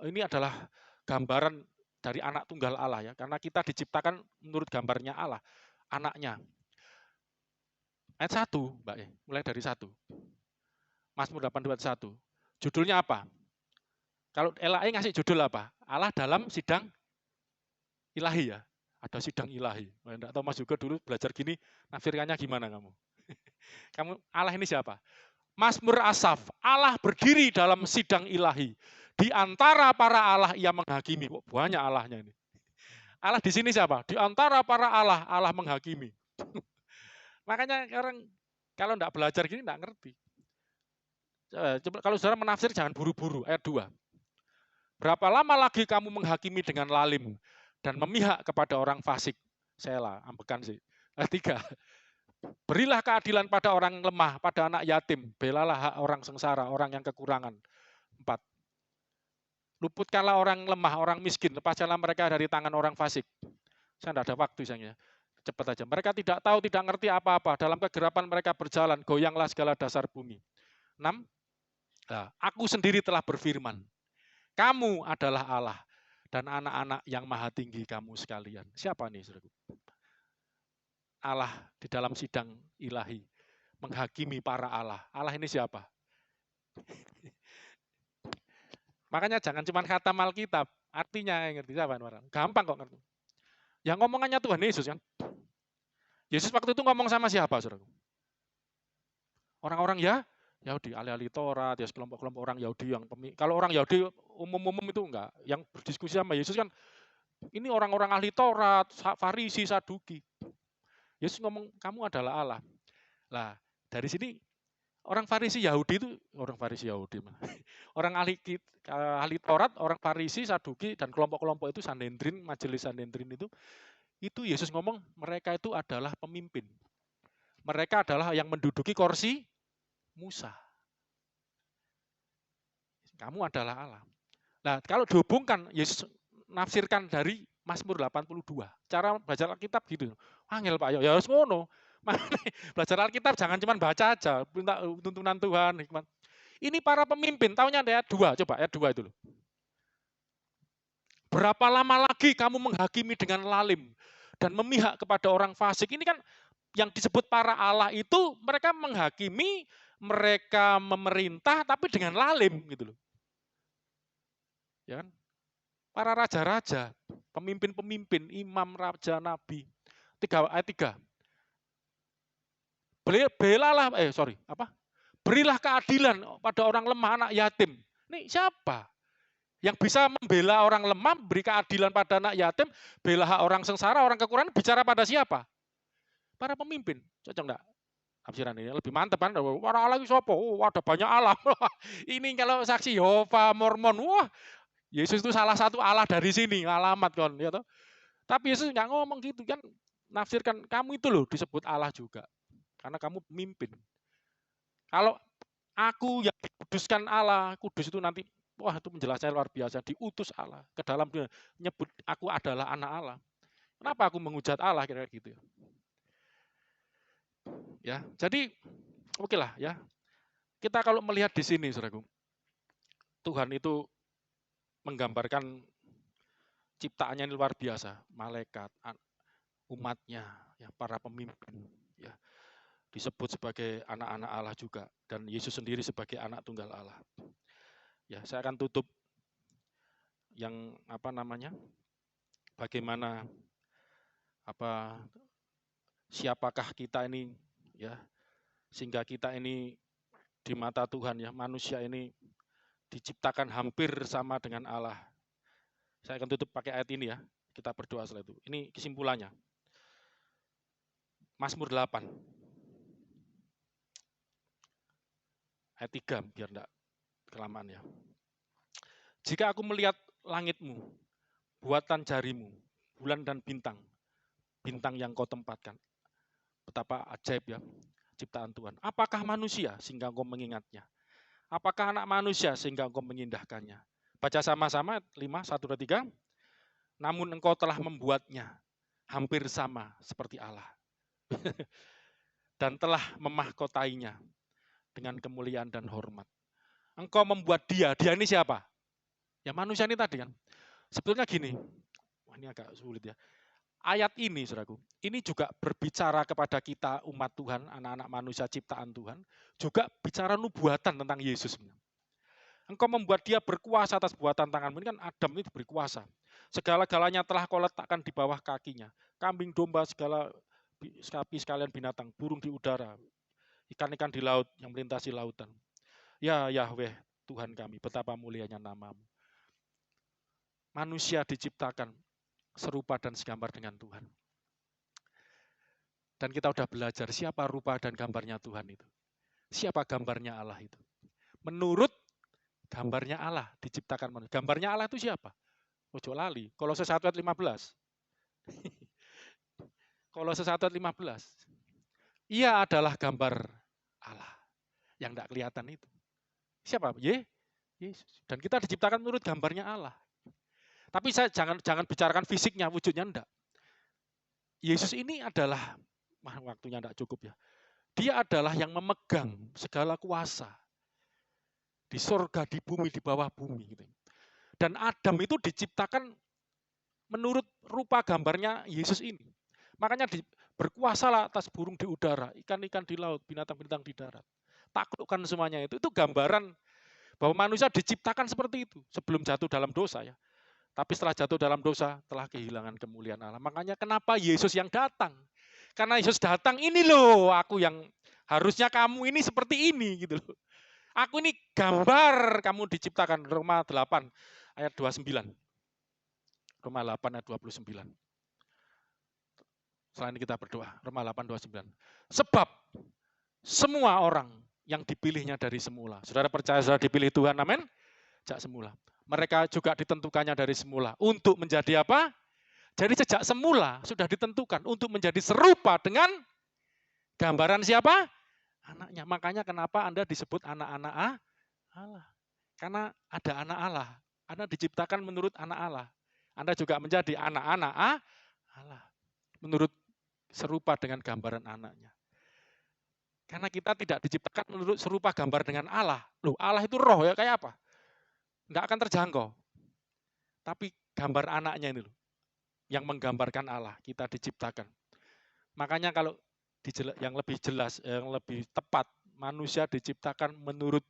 ini adalah gambaran dari anak tunggal Allah ya. Karena kita diciptakan menurut gambarnya Allah. Anaknya. Ayat 1, Mbak, mulai dari 1. Mazmur 82:1. Judulnya apa? Kalau LAI ngasih judul apa? Allah dalam sidang ilahi ya. Ada sidang ilahi. Enggak tahu Mas juga dulu belajar gini, nafsirkannya gimana kamu? Kamu Allah ini siapa? Mazmur Asaf, Allah berdiri dalam sidang ilahi. Di antara para Allah ia menghakimi. Kok banyak Allahnya ini. Allah di sini siapa? Di antara para Allah, Allah menghakimi. Makanya orang kalau enggak belajar gini enggak ngerti. Coba kalau saudara menafsir jangan buru-buru. Ayat 2. Berapa lama lagi kamu menghakimi dengan lalim dan memihak kepada orang fasik? Selah, ambekan sih. Ayat 3. Berilah keadilan pada orang lemah, pada anak yatim. Belalah hak orang sengsara, orang yang kekurangan. 4. Luputkanlah orang lemah, orang miskin. Lepaskanlah mereka dari tangan orang fasik. Saya tidak ada waktu sayangnya. Cepat aja. Mereka tidak tahu, tidak ngerti apa-apa. Dalam kegerapan mereka berjalan, goyanglah segala dasar bumi. 6. Nah, aku sendiri telah berfirman. Kamu adalah Allah dan anak-anak yang maha tinggi kamu sekalian. Siapa nih, saudaraku? Allah di dalam sidang ilahi menghakimi para Allah. Allah ini siapa? Makanya jangan cuma khatam Alkitab, artinya yang ngerti siapa orang. Gampang kok ngerti. Yang ngomongannya Tuhan Yesus kan. Yesus waktu itu ngomong sama siapa, saudaraku? Orang-orang ya Yahudi, ahli-ahli Taurat, ya kelompok-kelompok orang Yahudi yang kalau orang Yahudi umum-umum itu enggak, yang berdiskusi sama Yesus kan ini orang-orang ahli Taurat, Farisi, Saduki. Yesus ngomong kamu adalah Allah. Lah, dari sini orang Farisi Yahudi itu orang Farisi Yahudi orang ahli Taurat, orang Farisi, Saduki dan kelompok-kelompok itu Sanhedrin, majelis Sanhedrin itu Yesus ngomong mereka itu adalah pemimpin. Mereka adalah yang menduduki kursi Musa. Kamu adalah Allah. Nah, kalau dihubungkan, Yesus nafsirkan dari Mazmur 82. Cara belajar Alkitab gitu. Angel Pak, ya harus ngono. Belajar Alkitab jangan cuma baca aja, minta tuntunan Tuhan. Hikmat. Ini para pemimpin, tahunya ada ayat 2, coba ayat 2 itu loh. Berapa lama lagi kamu menghakimi dengan lalim dan memihak kepada orang fasik? Ini kan yang disebut para Allah itu mereka menghakimi, mereka memerintah tapi dengan lalim gitu loh. Ya kan? Para raja-raja, pemimpin-pemimpin, imam, raja, nabi. Ayat 3. Berilah keadilan pada orang lemah, anak yatim. Ini siapa? Yang bisa membela orang lemah, beri keadilan pada anak yatim, bela hak orang sengsara, orang kekurangan, bicara pada siapa? para pemimpin. Cocok enggak? Tafsiran ini lebih mantap kan? Para Allah itu siapa? Oh, ada banyak Allah. Ini kalau saksi Yehova, Mormon, wah, Yesus itu salah satu Allah dari sini, alamat kan, ya toh. Tapi Yesus nggak ngomong gitu kan, nafsirkan kamu itu loh disebut Allah juga, karena kamu pemimpin. Kalau aku yang dikuduskan Allah, kudus itu nanti, wah itu penjelasannya luar biasa, diutus Allah ke dalam dunia, nyebut aku adalah anak Allah. Kenapa aku menghujat Allah kira-kira gitu ya? Ya, jadi oke lah ya. Kita kalau melihat di sini, saudaraku, Tuhan itu menggambarkan ciptaannya ini luar biasa, malaikat, umatnya, ya para pemimpin, ya disebut sebagai anak-anak Allah juga, dan Yesus sendiri sebagai anak tunggal Allah. Ya, saya akan tutup yang bagaimana siapakah kita ini, ya, sehingga kita ini di mata Tuhan, ya, manusia ini diciptakan hampir sama dengan Allah. Saya akan tutup pakai ayat ini ya. Kita berdoa setelah itu. Ini kesimpulannya. Mazmur 8. Ayat 3 biar enggak kelamaan ya. Jika aku melihat langitmu, buatan jarimu, bulan dan bintang, bintang yang kau tempatkan. Betapa ajaib ya ciptaan Tuhan. Apakah manusia sehingga engkau mengingatnya? Apakah anak manusia sehingga engkau mengindahkannya? Baca sama-sama 5, 1, 2, 3. Namun engkau telah membuatnya hampir sama seperti Allah. Dan telah memahkotainya dengan kemuliaan dan hormat. Engkau membuat dia ini siapa? Ya manusia ini tadi kan. Sebetulnya gini, ini agak sulit ya. Ayat ini, saudaraku, ini juga berbicara kepada kita umat Tuhan, anak-anak manusia ciptaan Tuhan, juga bicara nubuatan tentang Yesus. Engkau membuat dia berkuasa atas buatan tanganmu. Ini kan Adam itu berkuasa. Segala-galanya telah kau letakkan di bawah kakinya. Kambing, domba, segala sapi sekalian binatang, burung di udara, ikan-ikan di laut yang melintasi lautan. Ya Yahweh, Tuhan kami, betapa mulianya namamu. Manusia diciptakan serupa dan segambar dengan Tuhan. Dan kita sudah belajar siapa rupa dan gambarnya Tuhan itu. Siapa gambarnya Allah itu. Menurut gambarnya Allah diciptakan manusia. Gambarnya Allah itu siapa? Ojo lali. Kolose 1 ayat 15. Kolose 1 ayat 15. Ia adalah gambar Allah yang tidak kelihatan itu. Siapa? Yesus. Dan kita diciptakan menurut gambarnya Allah. Tapi saya jangan bicarakan fisiknya, wujudnya enggak. Yesus ini adalah, waktunya enggak cukup ya. Dia adalah yang memegang segala kuasa di sorga, di bumi, di bawah bumi. Gitu. Dan Adam itu diciptakan menurut rupa gambarnya Yesus ini. Makanya berkuasalah atas burung di udara, ikan-ikan di laut, binatang-binatang di darat. Taklukkan semuanya itu. Itu gambaran bahwa manusia diciptakan seperti itu sebelum jatuh dalam dosa ya. Tapi setelah jatuh dalam dosa, telah kehilangan kemuliaan Allah. Makanya kenapa Yesus yang datang? Karena Yesus datang, ini loh aku yang harusnya kamu ini seperti ini gitu loh. Aku ini gambar kamu diciptakan. Roma 8 ayat 29. Roma 8 ayat 29. Selain kita berdoa, Roma 8 29. Sebab semua orang yang dipilihnya dari semula. Saudara percaya saudara dipilih Tuhan, amin? Sejak semula. Mereka juga ditentukannya dari semula. Untuk menjadi apa? Jadi sejak semula sudah ditentukan untuk menjadi serupa dengan gambaran siapa? Anaknya. Makanya kenapa Anda disebut anak-anak Allah. Karena ada anak Allah. Anda diciptakan menurut anak Allah. Anda juga menjadi anak-anak Allah. Menurut serupa dengan gambaran anaknya. Karena kita tidak diciptakan menurut serupa gambar dengan Allah. Loh, Allah itu roh ya, kayak apa? Nggak akan terjangkau. Tapi gambar anaknya ini loh, yang menggambarkan Allah, kita diciptakan. Makanya kalau yang lebih jelas, yang lebih tepat, manusia diciptakan menurut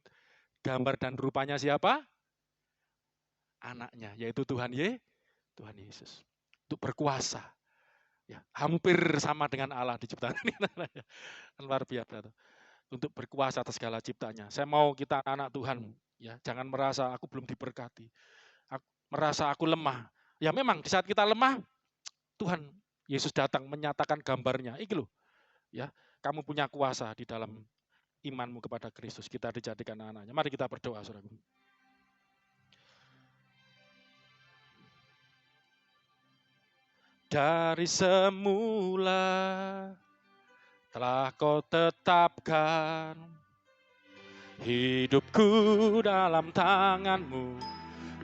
gambar dan rupanya siapa? Anaknya, yaitu Tuhan Yesus. Untuk berkuasa. Ya, hampir sama dengan Allah diciptakan. Luar biasa. Untuk berkuasa atas segala ciptanya. Saya mau kita anak Tuhan, ya, jangan merasa aku belum diberkati. Merasa aku lemah. Ya memang di saat kita lemah, Tuhan Yesus datang menyatakan gambarnya. Iki loh, Ya, kamu punya kuasa di dalam imanmu kepada Kristus. Kita dijadikan anak-anaknya. Mari kita berdoa, saudaraku. Dari semula telah kau tetapkan hidupku dalam tanganmu,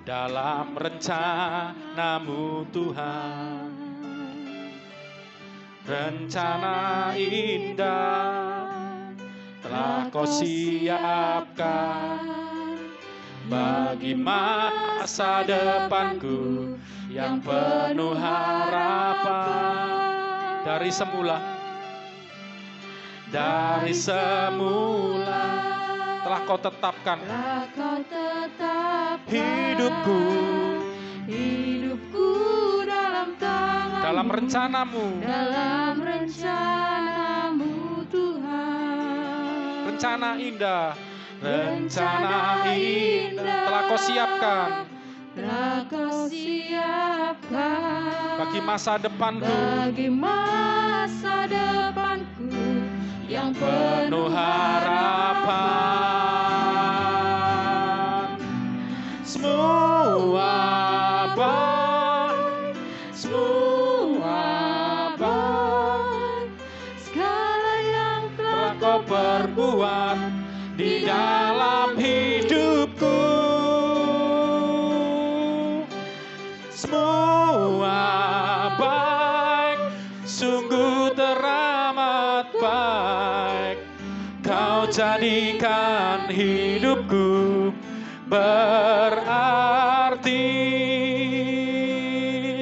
dalam rencanamu Tuhan. Rencana indah telah kau siapkan bagi masa depanku yang penuh harapan. Dari semula telah kau tetapkan hidupku dalam tanganmu, dalam rencanamu Tuhan. Rencana indah telah kau siapkan bagi masa depanku yang penuh harapan. Semua baik, segala yang telah kau perbuat di dalam hidupku. Semua baik, sungguh teramat baik. Kau jadikan hidupku berarti.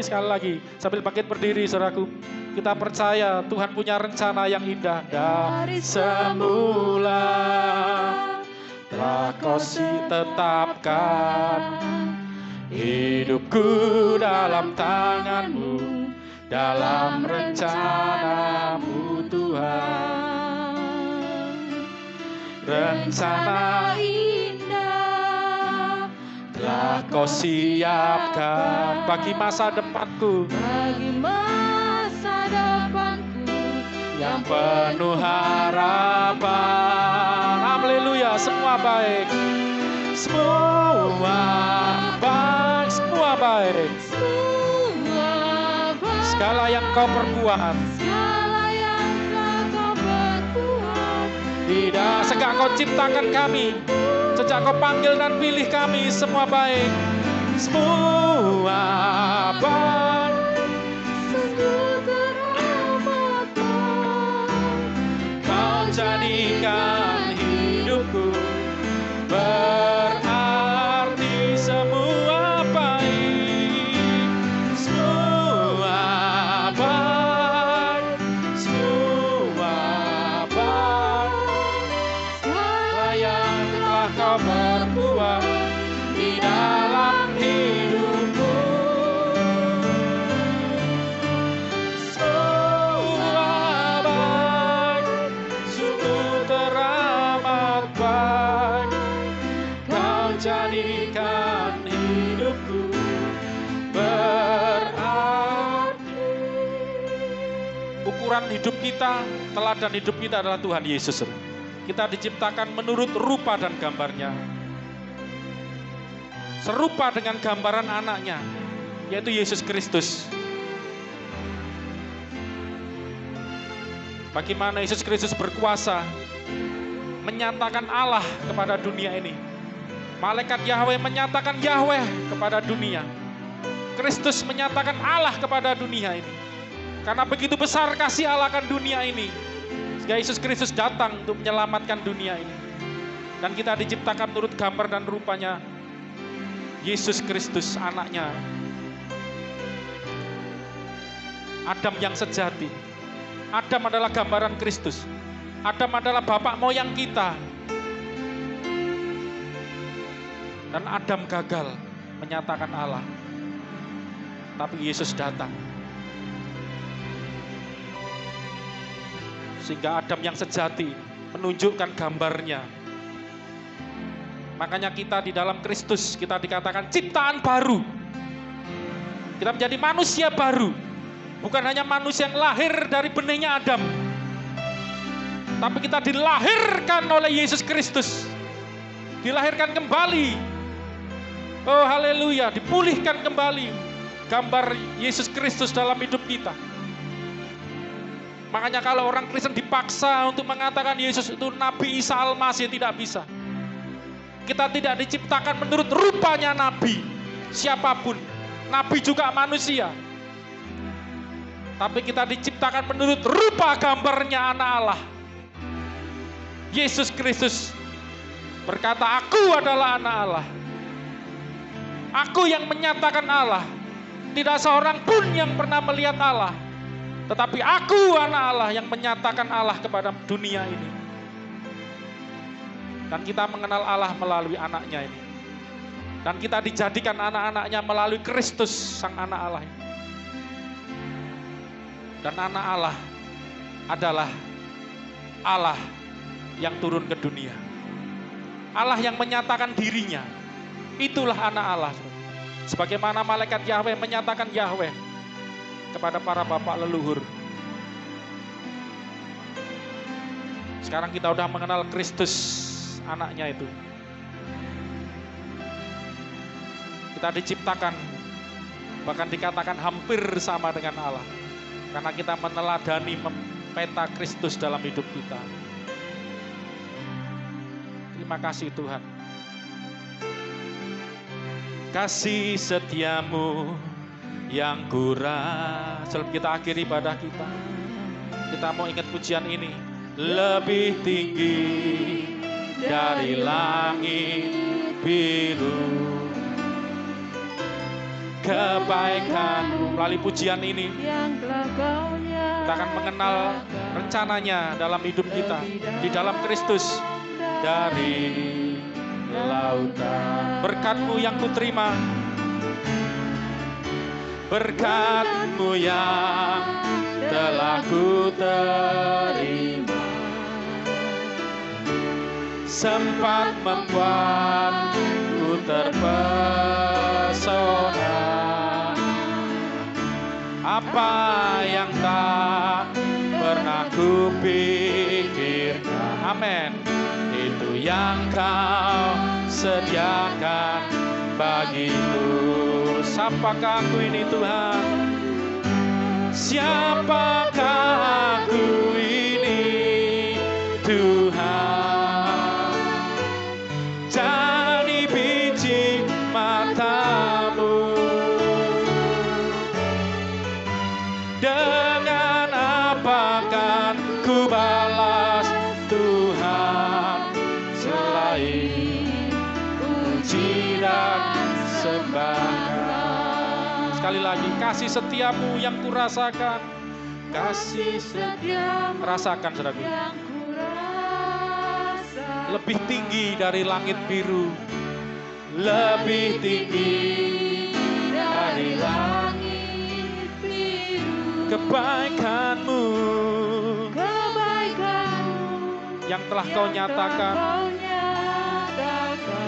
Sekali lagi, sambil bangkit berdiri, saudaraku. Kita percaya Tuhan punya rencana yang indah. Dari semula telah kau tetapkan hidupku dalam tanganmu, dalam rencanamu Tuhan. Rencana indah telah kau siapkan bagi masa depanku, yang penuh harapan. Haleluya, semua baik, semua baik. Segala yang kau perbuat, tidak sejak kau ciptakan kami, sejak kau panggil dan pilih kami, semua baik, semua baik. Kau jadikan hidupku berarti. Semua baik, semua baik, semua baik. Segala yang telah kau perbuat di dalam hidupku. Semua baik, sungguh teramat baik. Kau jadikan hidupku berarti. Ukuran hidup kita, teladan hidup kita adalah Tuhan Yesus. Kita diciptakan menurut rupa dan gambarnya, serupa dengan gambaran anaknya, yaitu Yesus Kristus. Bagaimana Yesus Kristus berkuasa menyatakan Allah kepada dunia ini. Malaikat Yahweh menyatakan Yahweh kepada dunia. Kristus menyatakan Allah kepada dunia ini. Karena begitu besar kasih Allah akan dunia ini, sehingga Yesus Kristus datang untuk menyelamatkan dunia ini. Dan kita diciptakan menurut gambar dan rupanya Yesus Kristus, anaknya. Adam yang sejati. Adam adalah gambaran Kristus. Adam adalah bapak moyang kita. Dan Adam gagal menyatakan Allah. Tapi Yesus datang. Sehingga Adam yang sejati menunjukkan gambarnya. Makanya kita di dalam Kristus, kita dikatakan ciptaan baru. Kita menjadi manusia baru. Bukan hanya manusia yang lahir dari benihnya Adam. Tapi kita dilahirkan oleh Yesus Kristus. Dilahirkan kembali. Oh haleluya, dipulihkan kembali gambar Yesus Kristus dalam hidup kita. Makanya kalau orang Kristen dipaksa untuk mengatakan Yesus itu Nabi Isa Al-Masih, tidak bisa. Kita tidak diciptakan menurut rupanya Nabi, siapapun. Nabi juga manusia. Tapi kita diciptakan menurut rupa gambarnya anak Allah. Yesus Kristus berkata, aku adalah anak Allah. Aku yang menyatakan Allah. Tidak seorang pun yang pernah melihat Allah. Tetapi aku anak Allah yang menyatakan Allah kepada dunia ini. Dan kita mengenal Allah melalui anaknya ini. Dan kita dijadikan anak-anaknya melalui Kristus sang anak Allah ini. Dan anak Allah adalah Allah yang turun ke dunia. Allah yang menyatakan dirinya. Itulah anak Allah. Sebagaimana malaikat Yahweh menyatakan Yahweh kepada para bapak leluhur. Sekarang kita udah mengenal Kristus, anaknya itu. Kita diciptakan, bahkan dikatakan hampir sama dengan Allah. Karena kita meneladani peta Kristus dalam hidup kita. Terima kasih Tuhan. Kasih setiamu yang kurang. Sebelum kita akhiri ibadah kita mau ingat pujian ini. Lebih tinggi dari langit biru, kebaikanmu. Melalui pujian ini kita akan mengenal rencananya dalam hidup kita di dalam Kristus. Dari lautan berkat-Mu yang kuterima, berkat-Mu yang telah kuterima, sempat membuatku terpesona. Apa yang tak pernah kupikirkan, amin, itu yang Kau sediakan bagiku. Siapakah aku ini Tuhan? Siapakah aku ini Tuhan? Jadi biji mata-Mu. Dengan apa kan ku balas Tuhan selain puji dan sembah. Sekali lagi, kasih setiamu yang kurasakan. Kasih setiamu rasakan, saudara. Lebih tinggi dari langit biru, lebih tinggi dari langit biru. Kebaikan-Mu yang telah Kau nyatakan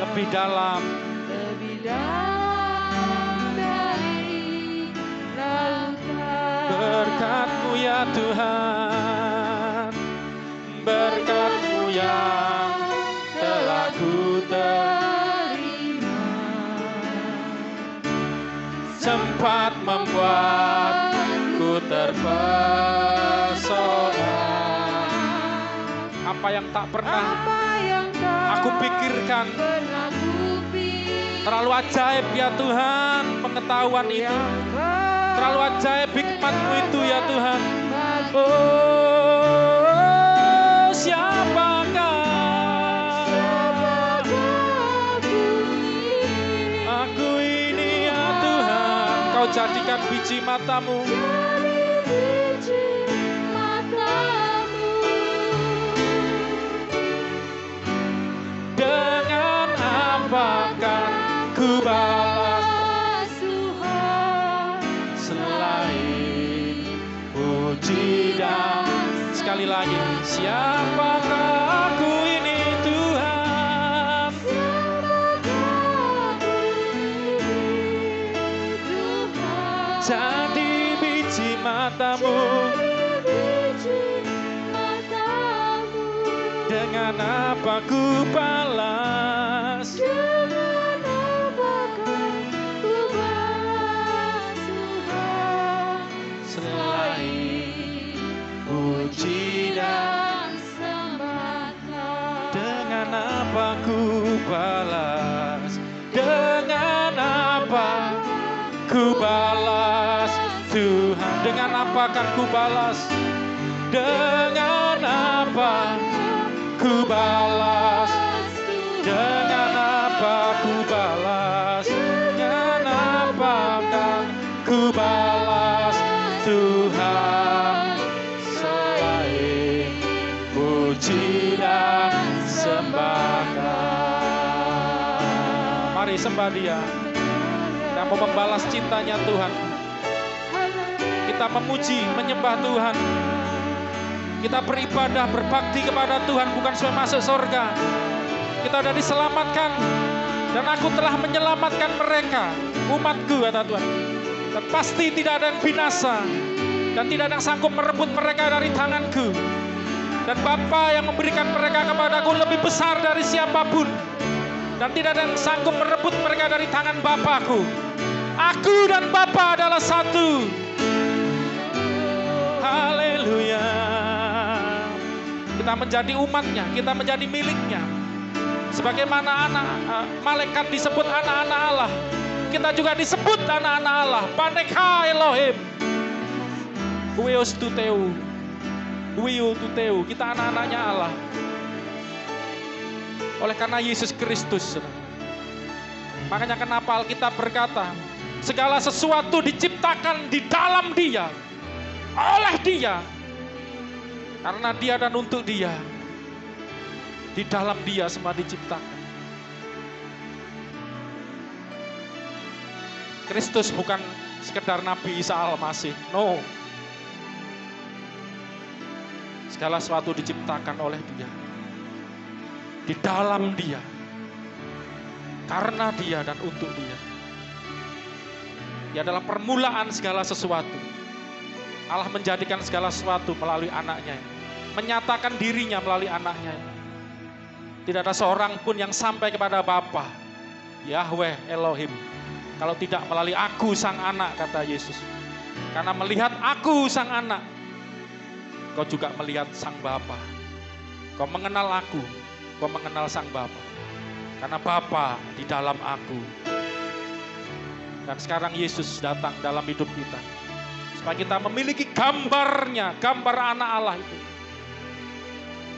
lebih dalam dari lautan. Berkat-Mu ya Tuhan, berkat-Mu yang telah ku terima, sempat membuatku terpesona. Apa yang tak pernah aku pikirkan, terlalu ajaib ya Tuhan pengetahuan itu, terlalu ajaib hikmat-Mu itu ya Tuhan. Oh, siapakah aku ini ya Tuhan? Kau jadikan biji mata-Mu. Dengan apakah ku balas Tuhan selain puji dan sekali lagi, siapakah aku ini Tuhan? Jadi biji mata-Mu. apa ku balas?
Dengan apakah ku balas Tuhan
Selain puji dan
sembah Kau.
dengan apa ku balas? Dengan apa ku balas Tuhan? Dengan apa akan ku balas? Dengan apa ku balas? Dengan apa ku balas? Dengan apa akan ku balas Tuhan? Selain puji dan sembah Kau. Mari sembah Dia. Kita mau membalas cintanya Tuhan. Kita memuji, menyembah Tuhan. Kita beribadah, berbakti kepada Tuhan bukan supaya masuk surga. Kita sudah diselamatkan. Dan aku telah menyelamatkan mereka, umatku, kata Tuhan. Dan pasti tidak ada yang binasa. Dan tidak ada yang sanggup merebut mereka dari tanganku. Dan Bapa yang memberikan mereka kepadaku lebih besar dari siapapun. Dan tidak ada yang sanggup merebut mereka dari tangan Bapakku. Aku dan Bapa adalah satu. Haleluya. Kita menjadi umatnya, kita menjadi miliknya. Sebagaimana malaikat disebut anak-anak Allah, kita juga disebut anak-anak Allah. Panekha Elohim. Huios tuteu. Huiu tuteu. Kita anak-anaknya Allah. Oleh karena Yesus Kristus. Makanya kenapa Alkitab berkata, segala sesuatu diciptakan di dalam Dia, oleh Dia, karena Dia dan untuk Dia. Di dalam Dia semua diciptakan. Kristus bukan sekedar Nabi Isa Al-Masih. No. Segala sesuatu diciptakan oleh Dia. Di dalam Dia. Karena Dia dan untuk Dia. Dia adalah permulaan segala sesuatu. Allah menjadikan segala sesuatu melalui anaknya. Menyatakan dirinya melalui anaknya. Tidak ada seorang pun yang sampai kepada Bapa, Yahweh Elohim, kalau tidak melalui aku sang anak, kata Yesus. Karena melihat aku sang anak, kau juga melihat sang Bapa. Kau mengenal aku, kau mengenal sang Bapa. Karena Bapa di dalam aku. Dan sekarang Yesus datang dalam hidup kita. Supaya kita memiliki gambarnya, gambar anak Allah itu.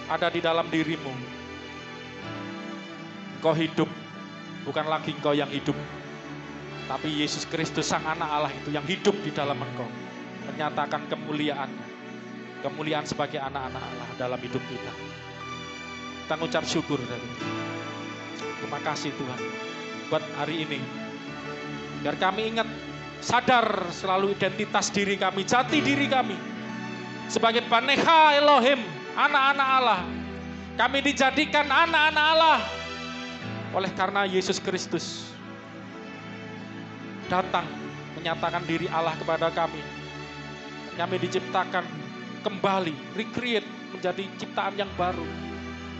Ada di dalam dirimu. Engkau hidup, bukan lagi engkau yang hidup. Tapi Yesus Kristus sang anak Allah itu yang hidup di dalam engkau. Menyatakan kemuliaannya. Kemuliaan sebagai anak-anak Allah dalam hidup kita. Kita ngucap syukur. Terima kasih Tuhan. Buat hari ini. Biar kami ingat, sadar selalu identitas diri kami, jati diri kami. Sebagai Panekha Elohim, anak-anak Allah. Kami dijadikan anak-anak Allah. Oleh karena Yesus Kristus datang menyatakan diri Allah kepada kami. Kami diciptakan kembali, recreate menjadi ciptaan yang baru.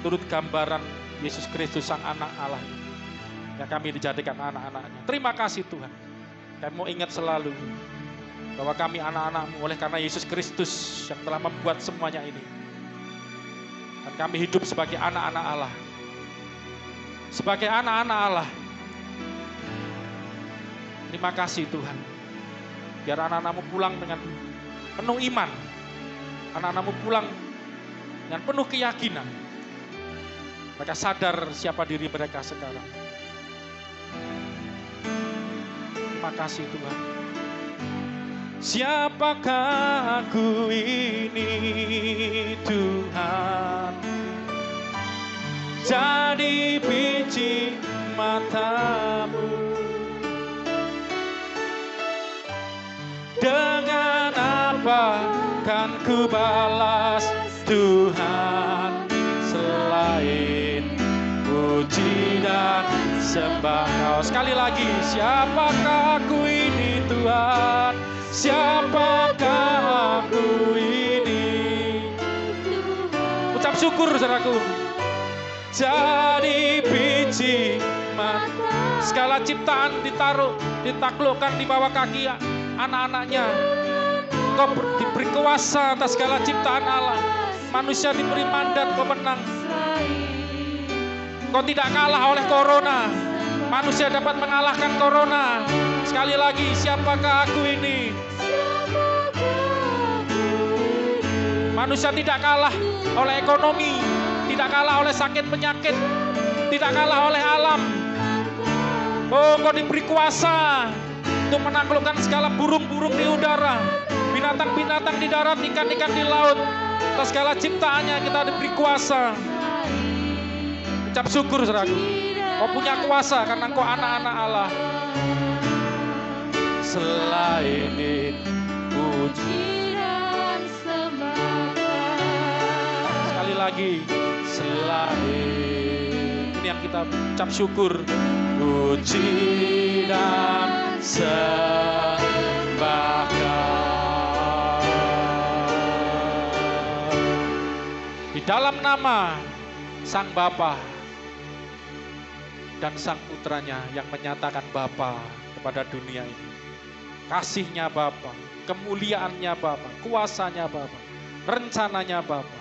Turut gambaran Yesus Kristus sang anak Allah. Yang kami dijadikan anak-anaknya. Terima kasih Tuhan. Kami mau ingat selalu bahwa kami anak-anak-Mu oleh karena Yesus Kristus yang telah membuat semuanya ini. Dan kami hidup sebagai anak-anak Allah. Sebagai anak-anak Allah. Terima kasih Tuhan. Biar anak-anak-Mu pulang dengan penuh iman. Anak-anak-Mu pulang dengan penuh keyakinan. Mereka sadar siapa diri mereka sekarang. Terima kasih Tuhan. Siapakah aku ini Tuhan? Jadi biji mata-Mu. Dengan apa kan ku balas Tuhan selain puji dan sembah Kau. Sekali lagi, siapakah aku ini Tuhan? Siapakah aku ini? Ucap syukur saudaraku. jadi biji mata. Segala ciptaan ditaklukkan di bawah kaki anak-anaknya. Engkau diberi kuasa atas segala ciptaan Allah. Manusia diberi mandat pemenang. Kau tidak kalah oleh corona. Manusia dapat mengalahkan corona. Sekali lagi, siapakah aku ini? Manusia tidak kalah oleh ekonomi, tidak kalah oleh sakit penyakit, tidak kalah oleh alam. Oh, Kau diberi kuasa untuk menaklukkan segala burung-burung di udara, binatang-binatang di darat, ikan-ikan di laut. Atas segala ciptaannya kita diberi kuasa. Ucap syukur, saudaraku. Kau punya kuasa karena Kau anak-anak Allah. Selain itu, puji dan sembah. Sekali lagi, selain ini yang kita ucap syukur. Puji dan sembah. Di dalam nama Sang Bapa dan Sang Putranya yang menyatakan Bapa kepada dunia ini. Kasihnya Bapa, kemuliaannya Bapa, kuasanya Bapa, rencananya Bapa.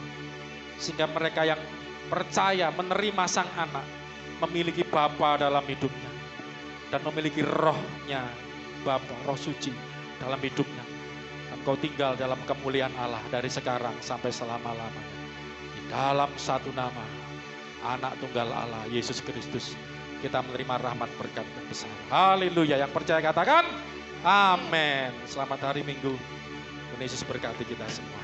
Sehingga mereka yang percaya menerima Sang Anak memiliki Bapa dalam hidupnya. Dan memiliki rohnya Bapa, roh suci dalam hidupnya. Dan kau tinggal dalam kemuliaan Allah dari sekarang sampai selama-lamanya. Di dalam satu nama, Anak Tunggal Allah, Yesus Kristus, kita menerima rahmat berkat yang besar. Haleluya. Yang percaya katakan, amin. Selamat hari Minggu. Tuhan Yesus berkati kita semua.